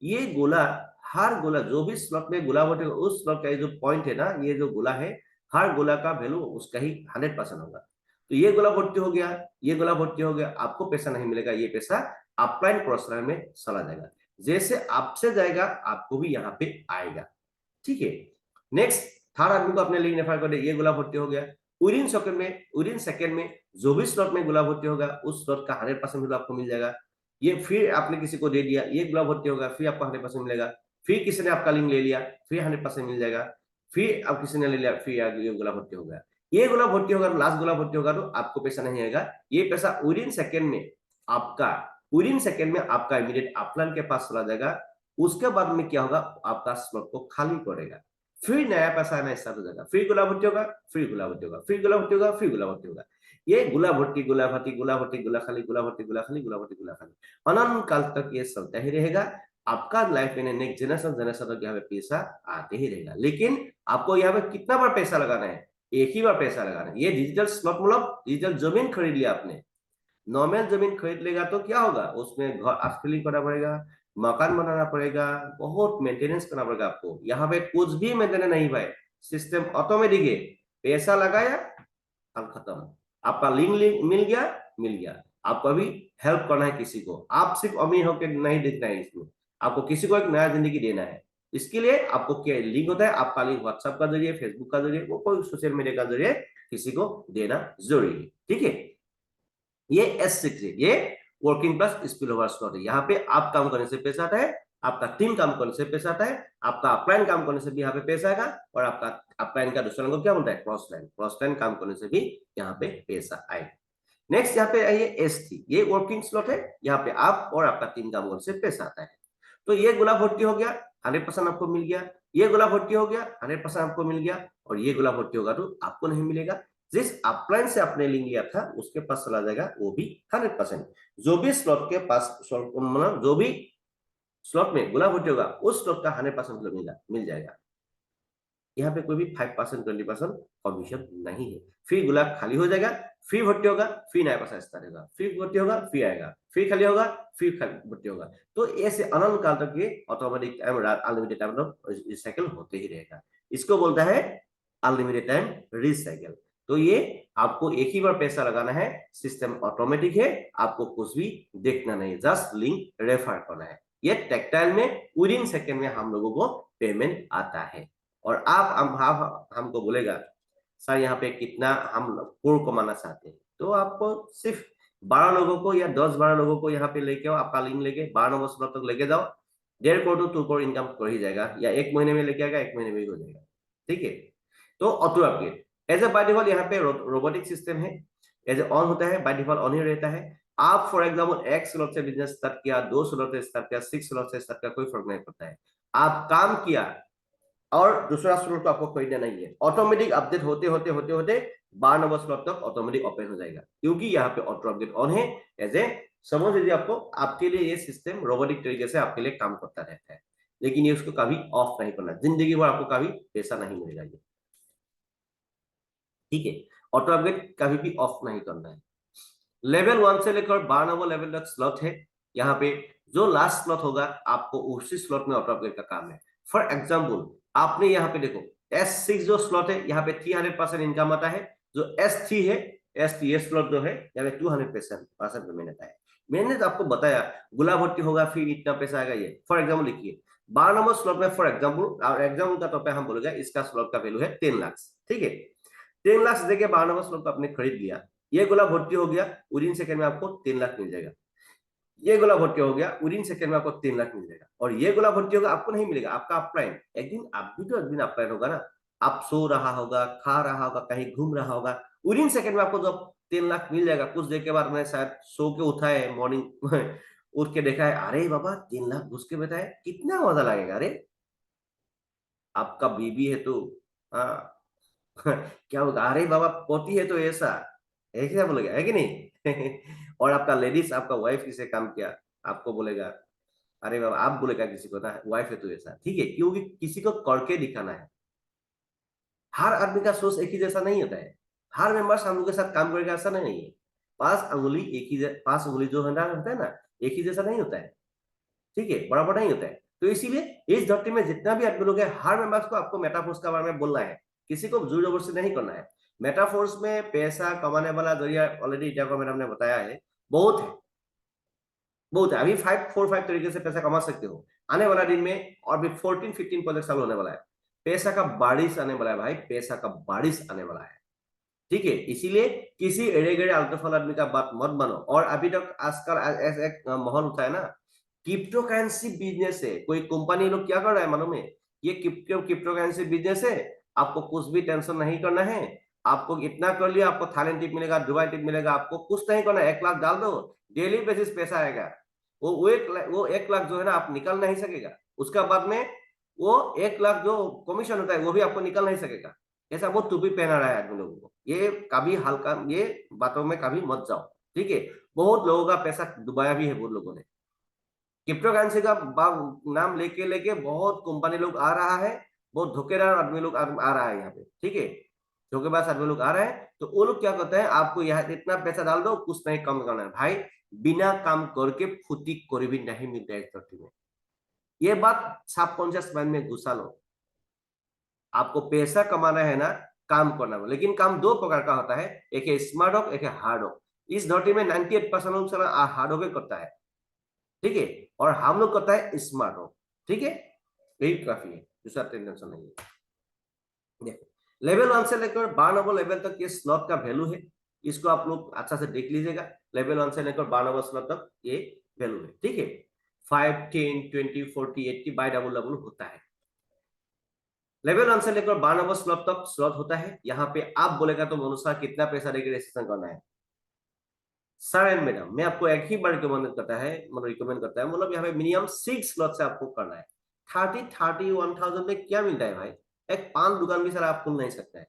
S1: ये गोला, हर गोला जो भी स्लॉट में गोला बटेगा, उस स्लॉट का जो पॉइंट है ना, ये जो गोला है, हर गोला का वैल्यू उसका ही 100% होगा। तो ये गोला भर्ती हो गया, ये गोला भर्ती हो गया, आपको पैसा नहीं मिलेगा, ये पैसा अपलाइन प्रोसेस में चला जाएगा। जैसे आपसे जाएगा आपको भी यहाँ पे आएगा, ठीक है। नेक्स्ट थर्ड आदमी को अपने लिंक रेफर कर दे, ये गोला भर्ती हो गया। विदिन सेकंड में जो भी स्लॉट में गोला भर्ती होगा, उस स्लॉट का 100% वैल्यू आपको मिल जाएगा। ये फिर आपने किसी को दे दिया, ये गोला भर्ती होगा, फिर आपको 100% मिलेगा। फिर किसी ने आपका लिंक ले लिया, फिर 100% मिल जाएगा। फिर अब किसी ने ले लिया, फिर ये गोला भर्ती होगा। ये गोला भर्ती होगा, लास्ट गोला भर्ती होगा, तो आपको पैसा नहीं आएगा। ये पैसा विदिन सेकंड में आपका इमीडिएट अपलाइन के पास चला जाएगा। उसके बाद में क्या होगा, आपका स्लॉट को खाली करेगा, फिर नया पैसा आना स्टार्ट हो जाएगा, फिर गुलाभट्टी होगा, फिर गुलाभट्टी होगा, फिर गुलाभट्टी होगा, फिर गुलाभट्टी होगा। ये गुलाभट्टी गुलाभट्टी गुलाभट्टी गुलाखाली गुलाभट्टी गुलाखाली गुलाभट्टी गुलाखाली अनंत काल तक ये चलता ही रहेगा। आपका लाइफ में नेक्स्ट जनरेशन तक यहाँ पे पैसा आते ही रहेगा। लेकिन आपको यहाँ पे कितना बार पैसा लगाना है, एक ही बार पैसा लगाना है। ये डिजिटल स्लॉट मतलब डिजिटल जमीन खरीद लिया आपने, नॉर्मल जमीन खरीद लेगा तो क्या होगा, उसमें घर फिलिंग करना पड़ेगा, मकान बनाना पड़ेगा, बहुत मेंटेनेंस करना पड़ेगा आपको। यहाँ पे कुछ भी मेंटेनेंस नहीं भाई, सिस्टम ऑटोमेटिक है। पैसा लगाया, काम खत्म, आपका लिंक मिल गया। आपको अभी हेल्प करना है किसी को, आप सिर्फ अमीर होकर नहीं देखना है, इसमें आपको किसी को एक नया जिंदगी देना है। इसके लिए आपको क्या लिंक होता है, आपका लिंक व्हाट्सएप का जरिए, फेसबुक का जरिए, वो कोई सोशल मीडिया का जरिए किसी को देना जरूरी है, ठीक है। ये S6 है, ये working plus spill over slot है। यहाँ पे आप काम करने से पैसा आता है, आपका टीम काम करने से पैसा आता है, आपका अपलाइन काम करने से भी यहाँ पे पैसा आएगा, और आपका अपलाइन का दूसरा को क्या बोलता है, क्रॉस लाइन काम करने से भी यहाँ पे पैसा आएगा। नेक्स्ट यहाँ पे आइए S3, ये वर्किंग स्लॉट है, यहाँ पे आप और आपका टीम काम करने से पैसा आता है। तो ये गोला भर्ती हो गया, 100% आपको मिल गया, ये गोला भर्ती हो गया, 100% आपको मिल गया, और ये गोला भर्ती होगा तो आपको नहीं मिलेगा। जिस अपलाइन से आपने लिंक लिया था उसके पास चला जाएगा, वो भी 100%। जो भी स्लॉट के पास मतलब जो भी स्लॉट में गोला भर्ती होगा, उस स्लॉट का 100% मिल जाएगा। यहाँ पे कोई भी 5% 20% कमीशन नहीं है। फिर गोला खाली हो जाएगा, फिर भर्ती होगा, फिर नया पैसा स्टार्ट होगा, फिर भर्ती होगा, फिर आएगा, फिर खाली होगा, फिर भर्ती होगा। तो ऐसे अनंत काल तक ये ऑटोमेटिक अनलिमिटेड साइकिल होते ही रहेगा। इसको बोलता है अनलिमिटेड टाइम रिसाइकल। तो ये आपको एक ही बार पैसा लगाना है, सिस्टम ऑटोमेटिक है, आपको कुछ भी देखना नहीं, जस्ट लिंक रेफर करना है। ये टेक्टाइल में विद इन सेकेंड में हम लोगों को पेमेंट आता है। और आप हमको बोलेगा सर यहाँ पे कितना हम कोर कमाना चाहते हैं, तो आपको सिर्फ 12 लोगों को या 10-12 लोगों को यहाँ पे लेके आओ, आपका लिंक लेके 12 नंबर स्लॉट तक लेके जाओ, 1.5 करोड़ to 2 करोड़ इनकम कर ही जाएगा, या 1 महीने में लेके आएगा, 1 महीने में ही हो जाएगा। ठीक है, तो auto upgrade as a by default यहाँ पे रोबोटिक सिस्टम है, एज ए ऑन होता है, बाय डिफॉल्ट ऑन ही रहता है। आप फॉर एग्जाम्पल 1 स्लॉट से बिजनेस स्टार्ट किया, 2 स्लॉट से स्टार्ट किया, 6 स्लॉट से स्टार्ट किया, कोई फर्क नहीं पड़ता है। आप काम किया और दूसरा स्लॉट तो आपको खरीदना नहीं है, ऑटोमेटिक अपडेट होते होते होते होते 12 नंबर स्लॉट तक ऑटोमेटिक ओपन हो जाएगा, क्योंकि यहाँ पे ऑटो अपडेट ऑन है। एज ए समझ लीजिए आपको, आपके लिए ये सिस्टम रोबोटिक तरीके से आपके लिए काम करता रहता है, लेकिन ये उसको कभी ऑफ नहीं करना, जिंदगी भर आपको कभी पैसा नहीं मिलेगा ये। ठीक है, ऑटो अपडेट कभी भी ऑफ नहीं करना है। लेवल 1 से लेकर 12 नंबर लेवल तक स्लॉट है, यहाँ पे जो लास्ट स्लॉट होगा आपको उसी स्लॉट में ऑटो अपडेट का काम है। फॉर एग्जाम्पल आपने यहाँ पे देखो S6 जो स्लॉट है, यहाँ पे 300% इनकम आता है। जो S3 है, S3 ये स्लॉट जो है यहाँ पे 200% पेमेंट आता है। मैंने तो आपको बताया गुला भर्ती होगा फिर इतना पैसा आएगा ये। फॉर एग्जाम्पल लिखिए 12 नंबर स्लॉट में, फॉर एग्जाम्पल का तौर पर हम बोलेगा इसका स्लॉट का वैल्यू है 10 लाख। ठीक है, 10 लाख देके 12 नंबर स्लॉट को आपने खरीद लिया, ये गोला भर्ती हो गया, विद इन सेकंड में आपको 3 लाख मिल जाएगा। ये गोला भर्ती हो गया, विद इन सेकंड में आपको 3 लाख मिल जाएगा। और ये गोला भर्ती होगा आपको नहीं मिलेगा, आपका अपलाइन एक दिन, आप भी तो एक दिन अपलाइन होगा ना, आप सो रहा होगा, खा रहा होगा, कहीं घूम रहा होगा, विद इन सेकंड में आपको जब 3 लाख मिल जाएगा। कुछ देर के बाद मैं शायद सो के उठा है मॉर्निंग उठ के देखा है, अरे बाबा 3 लाख घुस के बताए, कितना मजा लगेगा। अरे आपका बीबी है तो हाँ क्या होगा, अरे बाबा पोती है तो ऐसा ऐसा बोलेगा, है कि नहीं और आपका लेडीज, आपका वाइफ किसे काम किया, आपको बोलेगा अरे बाबा, आप बोलेगा किसी को ना वाइफ है तो ऐसा। ठीक है, क्योंकि किसी को करके दिखाना है। हर आदमी का सोच एक ही जैसा नहीं होता है, हर मेंबर्स हम लोग के साथ काम करेगा ऐसा नहीं है। 5 अंगुली एक ही 5 अंगुली जो है ना, होता है ना, एक ही जैसा नहीं होता है। ठीक है, बराबर नहीं होता है। तो इसीलिए इस धरती में जितना भी आदमी लोग है, हर मेंबर्स को आपको मेटाफोर्स के बारे में बोलना है, किसी को जोर जबरदस्ती नहीं करना है। मेटाफोर्स में पैसा कमाने वाला जरिया ऑलरेडी इटाको मैडम ने बताया है, बहुत है, बहुत है। अभी 5 तरीके से पैसा कमा सकते हो, आने वाला दिन में और भी 14-15 प्रोजेक्ट चालू होने वाला है। पैसा का बारिश आने वाला है भाई, पैसा का बारिश आने वाला है। ठीक है, इसीलिए किसी एड़े गड़े अल्टरफल आदमी का बात मत मानो। और अभी तक आजकल ऐसा एक माहौल होता है ना, क्रिप्टो करेंसी बिजनेस है, कोई कंपनी लोग क्या कर रहा है मालूम है, ये क्रिप्टो करेंसी बिजनेस है, आपको कुछ भी टेंशन नहीं करना है। आपको इतना कर लिया, आपको थाईलैंड टिप मिलेगा, दुबई टिप मिलेगा, आपको कुछ नहीं करना है। 1 लाख डाल दो, डेली बेसिस पैसा आएगा। वो 1 लाख जो है ना, आप निकल नहीं सकेगा। उसका बाद में वो 1 लाख जो कमीशन होता है वो भी आपको निकल नहीं सकेगा। ऐसा बहुत टूपी पहना रहा है आदमी लोगों को, ये कभी हल्का, ये बातों में कभी मत जाओ। ठीक है, बहुत लोगों का पैसा डुबाया भी है बहुत लोगों ने। क्रिप्टो करेंसी का नाम लेके लेके बहुत कंपनी लोग आ रहा है, बहुत धोखेदार आदमी लोग आ रहा है यहाँ पे। ठीक है, धोखेबाज आदमी लोग आ रहे हैं, तो वो लोग क्या करते हैं, आपको यहाँ इतना पैसा डाल दो, कुछ नहीं कम करना है भाई। बिना काम करके फुटी कोई भी नहीं मिलता है इस धरती में। ये बात सबकॉन्शियस माइंड में घुसा लो। आपको पैसा कमाना है ना, काम करना है। लेकिन काम 2 प्रकार का होता है, एक है स्मार्ट वर्क, एक है हार्ड वर्क। इस धरती में 98% लोग हार्ड वर्क करता है। ठीक है, और हम लोग करता है स्मार्ट वर्क। ठीक है, यही काफी है, दूसरा टेंशन नहीं है। देखो लेवल 1 से लेकर 12 नंबर लेवल तक ये स्लॉट का वैल्यू है, इसको आप लोग अच्छा से देख लीजिएगा। लेवल 1 से लेकर 12 नंबर स्लॉट तक ये वैल्यू है। ठीक है, 5, 10, 20, 40, 80 बाय डबल होता है। लेवल 1 से लेकर 12 नंबर स्लॉट तक स्लॉट होता है। यहाँ पे आप बोलेगा तो मनुष्य कितना पैसा देकर रजिस्ट्रेशन करना है। सर एंड मैडम, मैं आपको एक ही बार रिकमेंड करता है, मतलब यहाँ पे मिनिमम 6 स्लॉट से आपको करना है। 30-31,000 में क्या मिलता है भाई, एक पान दुकान भी सर आप खुल नहीं सकता है।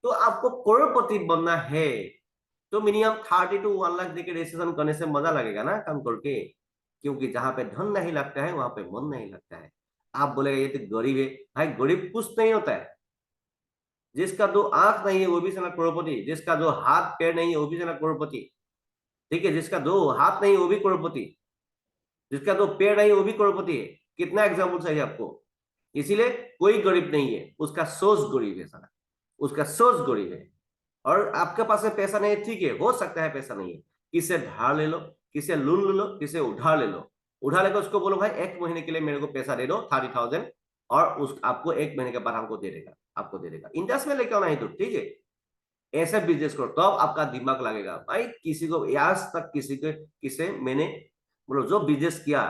S1: तो आपको करोड़पति बनना है तो मिनिमम 30 to 1 लाख देकर रजिस्ट्रेशन करने से मजा लगेगा ना काम करके, क्योंकि जहां पे धन नहीं लगता है वहां पे मन नहीं लगता है। आप बोलेगा ये तो गरीब है, भाई गरीब कुछ नहीं होता है। जिसका 2 आंख नहीं है वो भी सना करोड़पति, जिसका 2 हाथ पैर नहीं है वो भी सना करोड़पति। ठीक है, जिसका 2 हाथ नहीं है वो भी करोड़पति, जिसका 2 पैर नहीं है वो भी करोड़पति है। कितना एग्जाम्पल चाहिए आपको। इसीलिए कोई गरीब नहीं है, उसका सोच गरीब है सारा। उसका सोर्स गरीब है। और आपके पास में पैसा नहीं है, ठीक है, हो सकता है पैसा नहीं है, किसे धार ले लो, किसे लोन ले लो, किसे उधार ले लो। उधार लेकर उसको बोलो भाई 1 महीने के लिए मेरे को पैसा दे दो 30,000, और उस आपको 1 महीने के बाद हमको दे देगा, आपको दे देगा, इंटरेस्ट में लेके आना ही तो, ठीक है। ऐसे बिजनेस करो तो आपका दिमाग लगेगा भाई। किसी को आज तक किसे मैंने बोलो जो बिजनेस किया,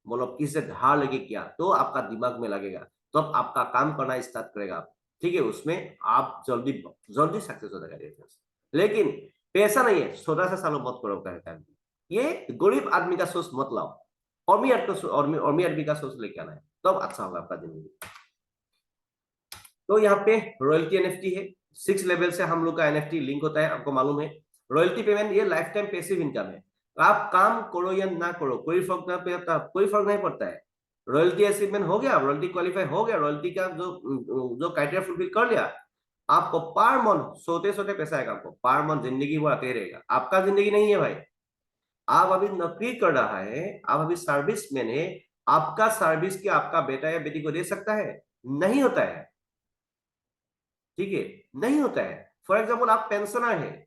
S1: बोलो किसे धार लेके किया, तो आपका दिमाग में लगेगा, तो आपका काम करना स्टार्ट करेगा, ठीक है। उसमें आप जल्दी जल्दी सक्सेस हो जाएगा। लेकिन पैसा नहीं है, छोटा सा सालों मत करो कहता है। ये गरीब आदमी का सोच मत लाओ, अमीर आदमी का सोच लेके आना है, तब अच्छा होगा आपका जिंदगी। तो यहाँ पे रॉयल्टी एनएफटी है, 6 लेवल से हम लोग का एनएफटी लिंक होता है, आपको मालूम है। रॉयल्टी पेमेंट ये लाइफ टाइम पैसिव इनकम है, आप काम करो या ना करो कोई फर्क ना पड़ता, कोई फर्क नहीं पड़ता है। रॉयल्टी अचीवमेंट हो गया, रॉयल्टी क्वालिफाई हो गया, रॉयल्टी का जो क्राइटेरिया फुलफिल कर लिया, आपको पर मंथ सोते सोते पैसा आएगा, आपको पर मंथ जिंदगी वो आते रहेगा। आपका जिंदगी नहीं है भाई, आप अभी नौकरी कर रहा है, आप अभी सर्विसमैन है, आपका सर्विस क्या आपका बेटा या बेटी को दे सकता है? नहीं होता है, ठीक है, नहीं होता है। फॉर एग्जाम्पल आप पेंशनर है,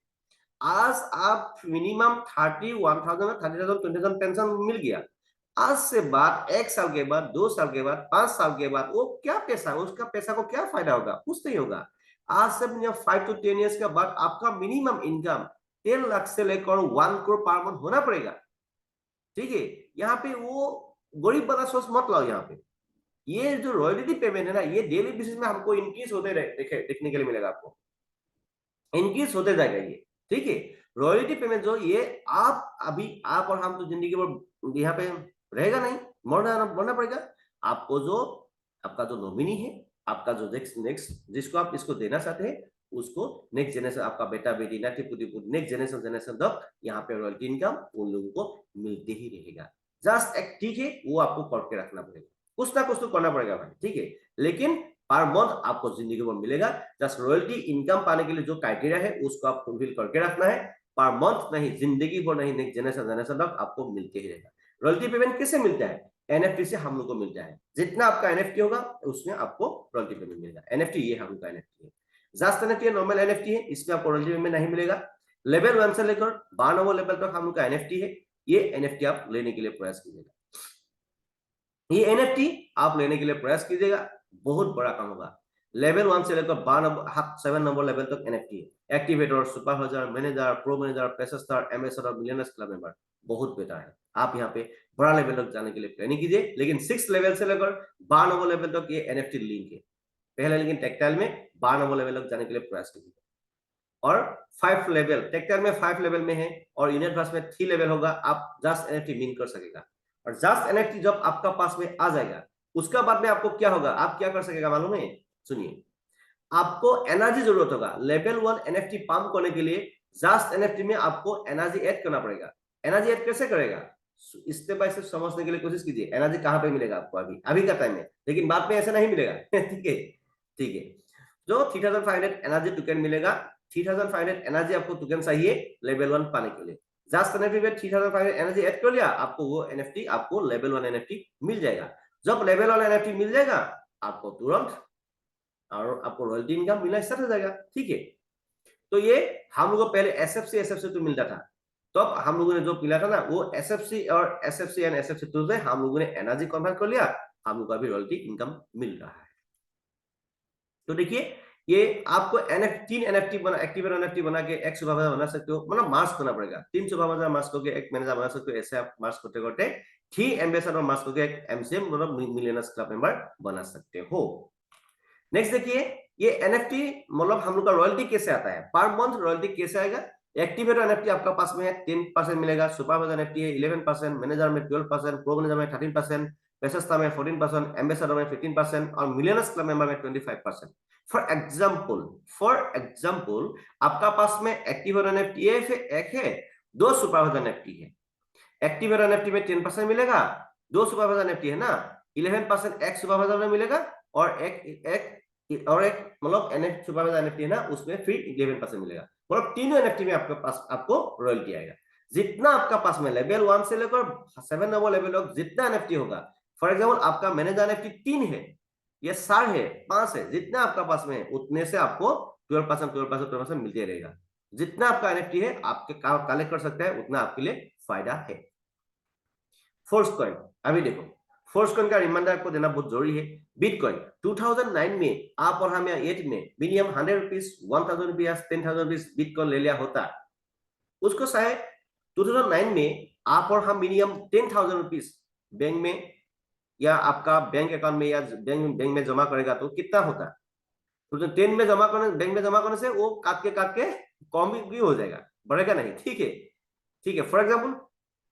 S1: आज आप मिनिमम 31,000 30,000 20,000 पेंशन मिल गया, आज से बाद 1 साल के बाद 2 साल के बाद 5 साल के बाद वो क्या पैसा, उसका पैसा को क्या फायदा होगा? कुछ नहीं होगा। आज से 5 to 10 years के बाद आपका मिनिमम इनकम 10 लाख से लेकर 1 करोड़ पर मंथ होना पड़ेगा, ठीक है। यहाँ पे वो गरीब वाला सोच मत लाओ। यहाँ पे ये जो रॉयल्टी पेमेंट है ना, ये डेली बेसिस में हमको इंक्रीज होते देखने के लिए मिलेगा, आपको इंक्रीज होते जाएगा ये, ठीक है। रॉयल्टी पेमेंट जो ये आप अभी आप और हम तो जिंदगी भर यहाँ पे रहेगा नहीं, मरना पड़ेगा। आपको जो आपका जो नॉमिनी है, आपका जो नेक्स्ट जिसको आप इसको देना चाहते हैं, उसको नेक्स्ट जनरेशन, आपका बेटा बेटी नाती पुती नेक्स्ट जनरेशन तक यहाँ पे रॉयल्टी इनकम उन लोगों को मिलते ही रहेगा। जस्ट एक ठीक है, वो आपको करके रखना पड़ेगा, कुछ ना कुछ तो करना पड़ेगा भाई, ठीक है। लेकिन पर मंथ आपको जिंदगी भर मिलेगा। जस्ट रॉयल्टी इनकम पाने के लिए जो क्राइटेरिया है उसको आप फुलफिल करके रखना है, पर मंथ नहीं, जिंदगी भर नहीं, नेक्स्ट जनरेशन तक आपको मिलते ही रहेगा। रॉयल्टी पेमेंट किससे मिलता है? एनएफटी से हम लोग को मिलता है। जितना आपका एनएफटी होगा उसमें आपको रॉयल्टी पेमेंट मिलेगा। एनएफटी ये हम लोग का एनएफटी है, जस्ट एनएफटी नॉर्मल एनएफटी है, इसमें आपको रॉयल्टी पेमेंट नहीं मिलेगा। लेवल 1 से लेकर 92 लेवल तक हम लोग का एनएफटी है, ये एनएफटी आप लेने के लिए प्रयास कीजिएगा। ये एनएफटी आप लेने के लिए प्रयास कीजिएगा, बहुत बड़ा काम होगा। लेवल 1 से लेकर 7 नंबर लेवल तक एनएफटी है। Activator, supervisor, manager, pro manager, pressure star, ambassador, millionaires club member, बहुत बेटा है। आप यहाँ पे बड़ा लेवल तक जाने के लिए प्लानिंग कीजिए। लेकिन 6 लेवल से लेकर 12 नंबर लेवल तक ये एनएफटी लिंक है पहले, लेकिन टेक्टाइल में 12 नंबर लेवल तक जाने के लिए प्रयास कीजिए। और 5 लेवल टेक्टाइल में 5 लेवल में है, और यूनिट ट्रस्ट में 3 लेवल होगा। आप जस्ट एनएफटी मिन कर सकेगा, और जस्ट एनएफटी जब आपका पास में आ जाएगा, उसका बाद में आपको क्या होगा, आप क्या कर सकेगा मालूम है? सुनिए, आपको एनर्जी जरूरत होगा। लेवल 1 एनएफटी पंप करने के लिए जस्ट एनएफटी में आपको एनर्जी ऐड करना पड़ेगा। एनर्जी ऐड कैसे करेगा, स्टेप बाय स्टेप समझने के लिए कोशिश कीजिए। एनर्जी कहां पे मिलेगा आपको अभी का टाइम में, लेकिन बाद में ऐसा नहीं मिलेगा ठीक है, ठीक है। जो 3500 एनर्जी टोकन मिलेगा, 3500 एनर्जी आपको टोकन चाहिए लेवल 1 पाने के लिए। जस्ट एनएफटी में 3500 एनर्जी ऐड कर लिया, आपको वो एनएफटी, आपको लेवल 1 एनएफटी मिल जाएगा। जब लेवल 1 एनएफटी मिल जाएगा, आपको तुरंत और आपको रॉयल्टी इनकम मिलना स्टार्ट हो जाएगा, ठीक है। तो ये हम लोगों को पहले एसएफसी तो मिलता था, तो अब हम लोगों ने जो मिला था ना, वो एसएफसी और एसएफसी एंड एसएफसी टू से हम लोगों ने एनर्जी कन्वर्ट कर लिया, हम लोगों को अभी रॉयल्टी इनकम मिल रहा है। तो देखिए, ये आपको तीन एनएफटी बना, एक्टिवेटर एनएफटी बना के एक सुपरवाइजर बना सकते हो, मतलब मास्क करना पड़ेगा। 3 सुपरवाइजर मास्क करके एक मैनेजर बना सकते हो। ऐसे आप मास्क करते करते 3 एम्बेसडर मास्क करके एक एमसीएम मतलब मिलियनर्स क्लब मेंबर बना सकते हो। नेक्स्ट देखिए, ये एनएफटी मतलब हम लोग का रॉयल्टी कैसे आता है, पर मंथ रॉयल्टी कैसे आएगा। एक्टिवेटर एनएफटी आपका पास में है, 10% मिलेगा। सुपरवाइजर एनएफटी है 11%, मैनेजर में 12%, प्रो मैनेजर में 13%, पेशेस्ता में 14%, एम्बेसडर में 15% और मिलियनर्स क्लब मेंबर में 25%। फॉर एग्जाम्पल आपका पास में एक्टिवेटर एनएफटी एक है, 2 सुपरवाइजर एनएफटी है। एक्टिवेटर एनएफटी में 10% मिलेगा, 2 सुपरवाइजर एनएफटी है ना, 11% एक सुपरवाइजर में मिलेगा, और एक मतलब एनएफटी सुपरवाइजर एनएफटी है ना, उसमें फिर 11% मिलेगा। मतलब तीनों एनएफटी में आपके पास आपको रॉयल्टी आएगा। जितना आपका पास में लेवल 1 से लेकर 7 नंबर लेवल तक जितना एनएफटी होगा, फॉर एग्जांपल आपका मैनेजर एनएफटी 3 है, ये 4 है, 5 है, जितना आपका पास में है उतने से आपको 12% मिलते रहेगा। जितना आपका एनएफटी है आपके कलेक्ट कर सकता है उतना आपके लिए फायदा है। फोर्स कॉइन, अभी देखो फोर्स कॉइन का रिमाइंडर आपको देना बहुत जरूरी है। बिटकॉइन 2009 में आप और हम या 8 में minimum 100 rupees, 1000 rupees, 10,000 rupees bitcoin ले लिया होता, उसको शायद 2009 में आप और हम मिनिमम 10,000 रुपीज बैंक में या आपका बैंक अकाउंट में या बैंक में जमा करेगा तो कितना होता? तो 10 में जमा करने, बैंक में जमा करने से वो काट के कम भी हो जाएगा, बढ़ेगा नहीं। ठीक है, ठीक है। फॉर एग्जाम्पल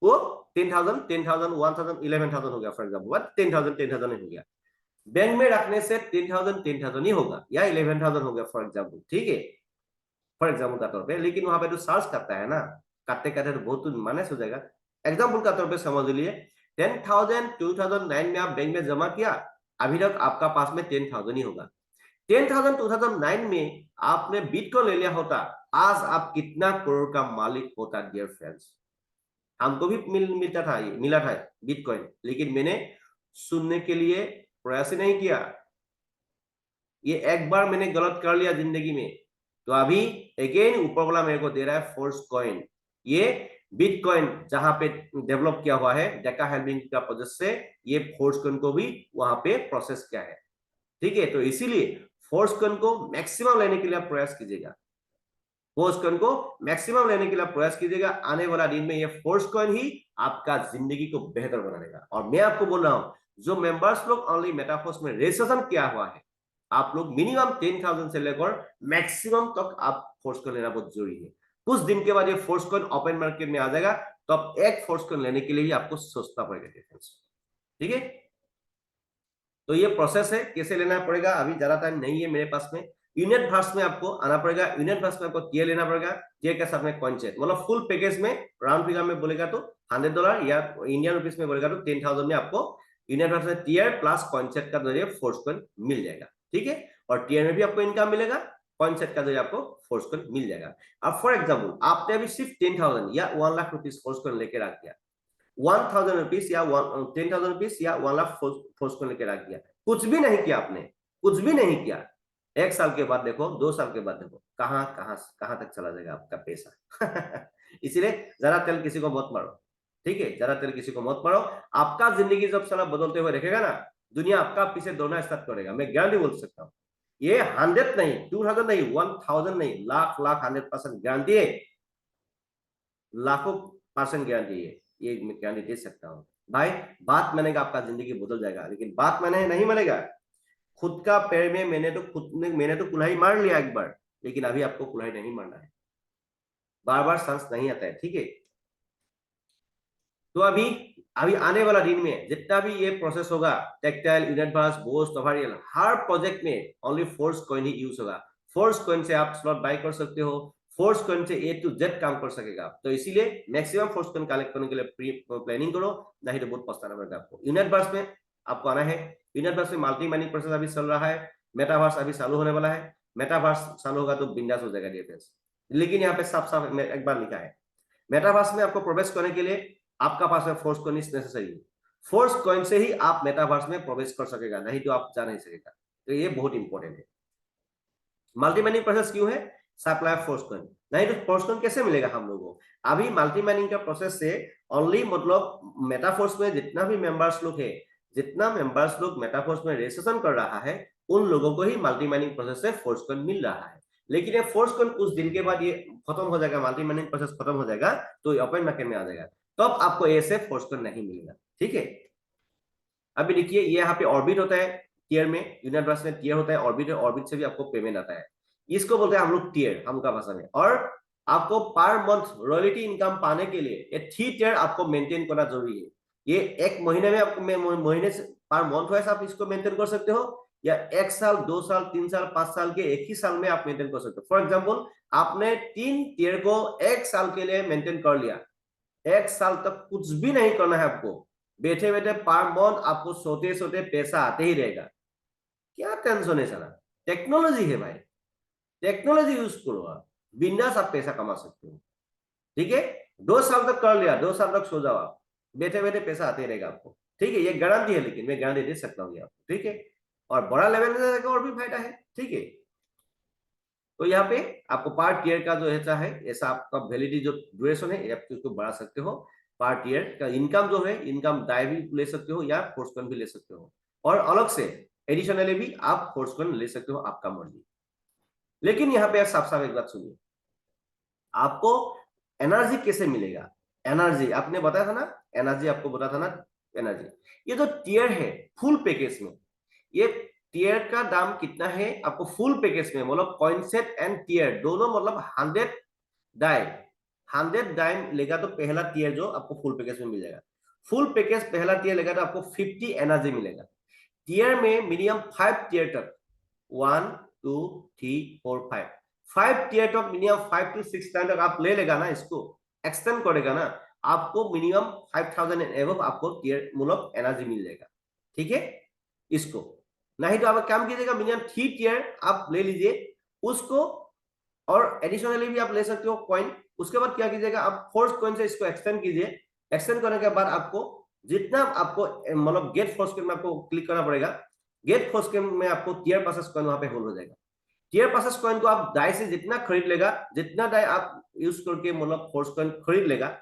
S1: वो 10,000, 10,000, 1,000, 11,000 हो गया फॉर एग्जाम्पल, 10,000, 10,000 हो गया। बैंक में रखने से 10,000, 10,000 ही होगा या 11,000 हो गया फॉर एग्जाम्पल। ठीक है, फॉर एग्जाम्पल का तौर पे। लेकिन वहां पे तो चार्ज करता है ना, काटते काटते तो बहुत माइनस हो जाएगा। एग्जाम्पल का तौर पे समझ लीजिए 10,000 2009 में आप बैंक में जमा किया, अभी तक आपका पास में 10,000 ही होगा। 10,000 2009 में आपने बिटकॉइन ले लिया होता, आज आप कितना करोड़ का मालिक होता डियर फ्रेंड्स। हमको भी मिला था बिटकॉइन, लेकिन मैंने सुनने के लिए प्रयास ही नहीं किया। ये एक बार मैंने गलत कर लिया जिंदगी में, तो अभी अगेन ऊपर वाला मेरे को दे रहा है फोर्स कॉइन। ये बिटकॉइन जहां पे डेवलप किया हुआ है डेका हेल्पिंग का प्रोजेक्ट से, ये फोर्स कॉइन को भी वहां पे प्रोसेस किया है। ठीक है, तो इसीलिए फोर्स कॉइन को मैक्सिमम लेने के लिए आप प्रयास कीजिएगा। फोर्स कॉइन को मैक्सिमम लेने के लिए प्रयास कीजिएगा। आने वाला दिन में ये फोर्स कॉइन ही आपका जिंदगी को बेहतर बना देगा। और मैं आपको बोल रहा हूं, जो मेंबर्स लोग ऑनली मेटाफोर्स में रजिस्ट्रेशन किया हुआ है, आप लोग मिनिमम 10,000 से लेकर मैक्सिमम तक आप फोर्स कॉइन लेना बहुत जरूरी है। कुछ दिन के बाद ये फोर्स कॉइन ओपन मार्केट में आ जाएगा, तो अब एक फोर्स कॉइन लेने के लिए ही आपको सोचना पड़ेगा डिफरेंस। ठीक है, तो ये प्रोसेस है, कैसे लेना पड़ेगा अभी ज्यादा टाइम नहीं है मेरे पास में। यूनिट वर्स में आपको आना पड़ेगा, यूनिट वर्स में आपको टीयर लेना पड़ेगा, टीयर के साथ में कॉइनचेट, मतलब फुल पैकेज में राउंड फिगर में बोलेगा तो $100 या इंडियन रुपीस में बोलेगा तो 10,000 में आपको यूनिट वर्स में टीयर प्लस कॉइनचेट का जरिए फोर्स कॉइन मिल जाएगा। ठीक है, और टीयर में भी आपको इनकम मिलेगा, कॉइनचेट का जरिए आपको फोर्स कॉइन मिल जाएगा। अब फॉर एग्जाम्पल आपने अभी सिर्फ 10,000 या 1 लाख रुपीज फोर्स कॉइन लेके रख दिया, 1,000 रुपीज या 10,000 रुपीज या 1 लाख फोर्स कॉइन लेके रख दिया, कुछ भी नहीं किया आपने, कुछ भी नहीं किया। 1 साल के बाद देखो, 2 साल के बाद देखो, कहां तक चला जाएगा आपका पैसा। इसीलिए जरा तेल किसी को मत मारो। ठीक है, जरा तेल किसी को मत मारो। आपका जिंदगी जब साला बदलते हुए देखेगा ना, दुनिया आपका पीछे दौड़ना स्टार्ट करेगा। मैं गारंटी बोल सकता हूँ, ये 100 नहीं, 2,000 नहीं, 1,000 नहीं, लाख 100% गारंटी है, लाखों % गारंटी है। ये मैं गारंटी दे सकता हूँ भाई। बात मानेगा आपका जिंदगी बदल जाएगा, लेकिन बात माने नहीं मानेगा। खुद का पैर में मैंने तो कुल्हाड़ी मार लिया एक बार, लेकिन अभी आपको कुल्हाड़ी नहीं मारना है, बार बार सांस नहीं आता है। ठीक है, तो अभी आने वाला दिन में जितना भी ये प्रोसेस होगा, टेक्टाइल, यूनिटवर्स, बोस्ट, ओवरियल, हर प्रोजेक्ट में ओनली फोर्स कॉइन ही यूज होगा। फोर्स कॉइन से आप स्लॉट बाय कर सकते हो, फोर्स कॉइन से A to Z काम कर सकेगा। तो इसीलिए मैक्सिमम फोर्स कॉइन कलेक्ट करने के लिए प्लानिंग करो, नहीं तो बहुत पछताना पड़ेगा आपको। यूनिटवर्स में आपको आना है, यूनिटवर्स में मल्टी माइनिंग प्रोसेस अभी चल रहा है, मेटावर्स अभी चालू होने वाला है। मेटावर्स चालू होगा तो बिंदास हो जाएगा डिफरेंस। लेकिन यहाँ पे साफ साफ एक बार लिखा है, मेटावर्स में आपको प्रवेश करने के लिए आपका पास में force coin is necessary. Force coin से ही आप मेटावर्स में प्रवेश कर सकेगा, नहीं तो आप जा नहीं सकेगा। तो ये बहुत इंपॉर्टेंट है। मल्टी माइनिंग प्रोसेस क्यों है? सप्लाई फोर्स कॉइन, नहीं तो फोर्स कॉइन कैसे मिलेगा हम लोगों को? अभी मल्टी माइनिंग का प्रोसेस से ओनली मतलब मेटाफोर्स में जितना भी मेंबर्स लोग है, जितना मेंबर्स लोग मेटाफोर्स में रजिस्ट्रेशन कर रहा है, उन लोगों को ही मल्टी माइनिंग प्रोसेस से फोर्स कॉइन मिल रहा है। लेकिन ये फोर्स कॉइन कुछ दिन के बाद ये खत्म हो जाएगा, मल्टी माइनिंग प्रोसेस खत्म हो जाएगा, तो ओपन मार्केट में आ जाएगा, तो अब आपको ऐसे फोर्स कॉइन नहीं मिलेगा। ठीक है, अभी देखिए ये यहाँ पे ऑर्बिट होता है, टियर में यूनिटवर्स में टियर होता है, ऑर्बिट है, ऑर्बिट से भी आपको पेमेंट आता है। इसको बोलते हैं हम लोग टियर, हमका भाषा में। और आपको पर मंथ रॉयल्टी इनकम पाने के लिए ये 3 टियर आपको मेंटेन करना जरूरी है। ये एक महीने में आपको महीने से पर मंथ वाइज आप इसको मेंटेन कर सकते हो, या 1 साल, 2 साल, 3 साल, 5 साल के एक ही साल में आप मेंटेन कर सकते हो। फॉर एग्जाम्पल आपने 3 टियर को 1 साल के लिए मेंटेन कर लिया, 1 साल तक कुछ भी नहीं करना है आपको, बैठे बैठे पर मंथ आपको सोते सोते पैसा आते ही रहेगा। क्या टेंशन है साला, टेक्नोलॉजी है भाई, टेक्नोलॉजी यूज करो, आप बिंदास आप पैसा कमा सकते हो। ठीक है, 2 साल तक कर लिया, 2 साल तक सो जाओ आप, बैठे बैठे पैसा आते रहेगा आपको। ठीक है, ये गारंटी है, लेकिन मैं गारंटी दे सकता हूँ आपको। ठीक है, और बड़ा लेवल में और भी फायदा है। ठीक है, तो यहाँ पे आपको पर टीयर का जो ऐसा है, ऐसा आपका वैलिडिटी जो ड्यूरेशन है आप उसको बढ़ा सकते हो। पर टीयर का इनकम जो है, इनकम डाई भी ले सकते हो या फोर्स कॉइन भी ले सकते हो, और अलग से एडिशनली भी आप फोर्स कॉइन ले सकते हो, आपका मर्जी। लेकिन यहाँ पे साफ साफ एक बात सुनिए, आपको एनर्जी कैसे मिलेगा? एनर्जी आपने बताया था ना, एनर्जी आपको बताया था ना, एनर्जी। ये जो टीयर है फुल पैकेज में, ये टीयर का दाम कितना है आपको फुल पैकेज में, मतलब कॉइन सेट एंड टीयर दोनों, मतलब 100 डाई लेगा तो पहला टीयर जो आपको फुल पैकेज में मिल जाएगा। फुल पैकेज पहला टीयर लेगा तो आपको 50 एनर्जी मिलेगा। टीयर में मिनिमम 5 टीयर तक, 1 2 3 4 5 टीयर तक, मिनिमम 5 to 6 टाइम तक आप ले लेगा ना, इसको एक्सटेंड करेगा ना, आपको मिनिमम 5000 एंड एबव आपको टीयर मतलब एनर्जी मिल जाएगा। ठीक है, इसको नहीं तो आप काम कीजिएगा, मिनिमम 3 टीयर आप ले लीजिए उसको, और एडिशनली भी आप ले सकते हो कॉइन। उसके बाद क्या कीजिएगा, आप फोर्स कॉइन से इसको एक्सटेंड कीजिए। एक्सटेंड करने के बाद आपको जितना आपको मतलब गेट फोर्स कॉइन में आपको क्लिक करना पड़ेगा। गेट फोर्स कॉइन में आपको टीयर पासेस कॉइन वहां पे होल्ड हो जाएगा। टीयर पासेस कॉइन को आप डाई से जितना खरीद लेगा, जितना डाई आप यूज करके मतलब फोर्स कॉइन खरीद लेगा,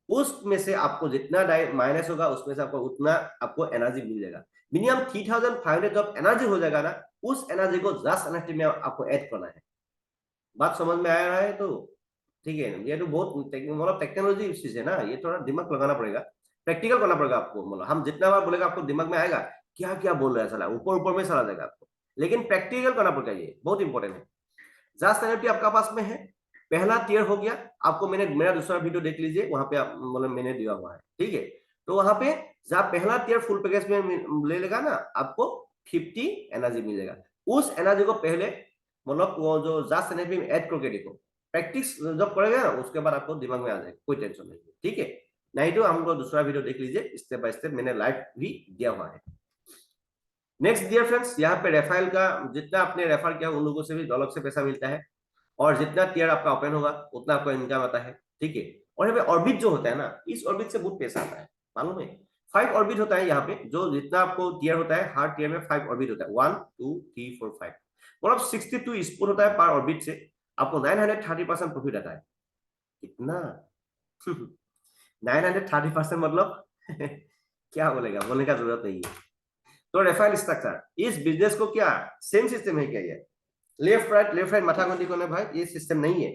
S1: उसमें से आपको जितना डाई माइनस होगा उसमें से आपको उतना आपको एनर्जी मिल जाएगा। मिनिमम 3500 जब एनर्जी हो जाएगा ना, उस एनर्जी को जस्ट एनर्जी में आपको ऐड करना है। बात समझ में आ रहा है? तो ठीक है, ये तो बहुत मतलब टेक्नोलॉजी चीज है ना, ये थोड़ा दिमाग लगाना पड़ेगा, प्रैक्टिकल करना पड़ेगा आपको। मतलब हम जितना बार बोलेगा आपको दिमाग में आएगा क्या क्या बोल रहा है साला, ऊपर ऊपर में चला जाएगा आपको, लेकिन प्रैक्टिकल करना पड़ेगा, ये बहुत इंपॉर्टेंट है। जस्ट एनर्जी आपका पास में है, पहला टीयर हो गया। आपको मैंने मेरा दूसरा वीडियो देख लीजिए, वहां पे आप मतलब मैंने दिया हुआ है। ठीक है, तो वहां पे जब पहला टीयर फुल पैकेज में ले लेगा ना, आपको 50 एनर्जी मिल जाएगा। उस एनर्जी को पहले मतलब वो जो जस्ट एनर्जी में ऐड करके देखो, प्रैक्टिस जब करेगा ना उसके बाद आपको दिमाग में आ जाएगा, कोई टेंशन नहीं। ठीक है, नहीं तो हम लोग दूसरा वीडियो देख लीजिए, स्टेप बाय स्टेप मैंने लाइव भी दिया हुआ है। नेक्स्ट डियर फ्रेंड्स, यहाँ पे रेफाइल का जितना आपने रेफर किया उन लोगों से भी अलग से पैसा मिलता है, और जितना टीयर आपका ओपन होगा उतना आपको इनकम आता है। ठीक है, और यहाँ पे ऑर्बिट जो होता है ना, इस ऑर्बिट से बहुत पैसा आता है, मालूम है? 5 ऑर्बिट होता है यहाँ पे, जो जितना आपको टीयर होता है, हर टीयर में 5 ऑर्बिट होता है, 1 2 3 4 5, मतलब 62 स्पोर्ट होता है पर ऑर्बिट से, आपको 930% प्रॉफिट आता है। कितना 930% मतलब क्या बोलेगा, बोलने का जरूरत नहीं है। तो रेफाइल स्ट्रक्चर इस बिजनेस को क्या सेम सिस्टम है क्या? ये लेफ्ट राइट माथा गंदी करने भाई, ये सिस्टम नहीं है।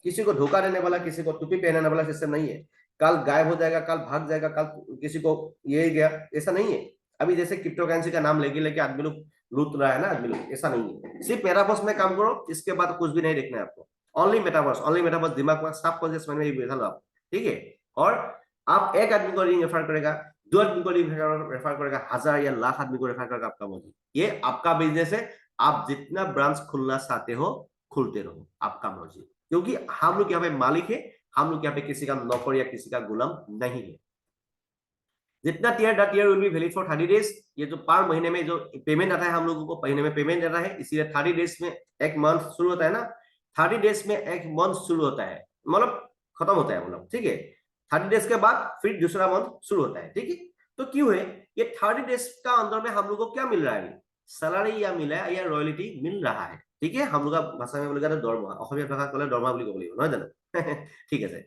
S1: किसी को धोखा देने वाला, किसी को टोपी पहनाने वाला सिस्टम नहीं है। कल गायब हो जाएगा, कल भाग जाएगा, कल किसी को ये गया, ऐसा नहीं है। अभी जैसे क्रिप्टो करेंसी का नाम लेके लेके आदमी लोग लूट रहा है ना, आदमी लोग, ऐसा नहीं है। सिर्फ मेटावर्स में काम करो, इसके बाद कुछ भी नहीं देखना है आपको। ओनली मेटावर्स दिमाग में साफ कॉन्शियस माइंड में बैठा लो आप। ठीक है, और आप एक आदमी को रिंग रेफर करेगा, 2 आदमी को रेफर करेगा, 1000 या लाख आदमी को रेफर करेगा, आपका मर्जी। ये आपका बिजनेस है, आप जितना ब्रांच खुलना चाहते हो खुलते रहो, आपका मर्जी। क्योंकि हम लोग यहाँ पे मालिक है, हम लोग यहाँ पे किसी का नौकर या किसी का गुलाम नहीं है। जितना tier will be valid for 30 days. ये जो पर महीने में जो पेमेंट आता है, हम लोगों को महीने में पेमेंट आता है, इसीलिए 30 डेज में एक मंथ शुरू होता है ना, 30 डेज में एक मंथ शुरू होता है, मतलब खत्म होता है मतलब। ठीक है, 30 डेज के बाद फिर दूसरा मंथ शुरू होता है। ठीक है, तो क्यों है ये 30 डेज का अंदर में हम लोग को क्या मिल रहा है? सैलरी या मिला है या रॉयल्टी मिल रहा है। ठीक है, हम लोग का भाषा में बोलेगा दरमहा, অসমীয়া ভাষা কলে দৰমহা বুলি ক'ব লাগিব, নহয় জানো? ठीक है,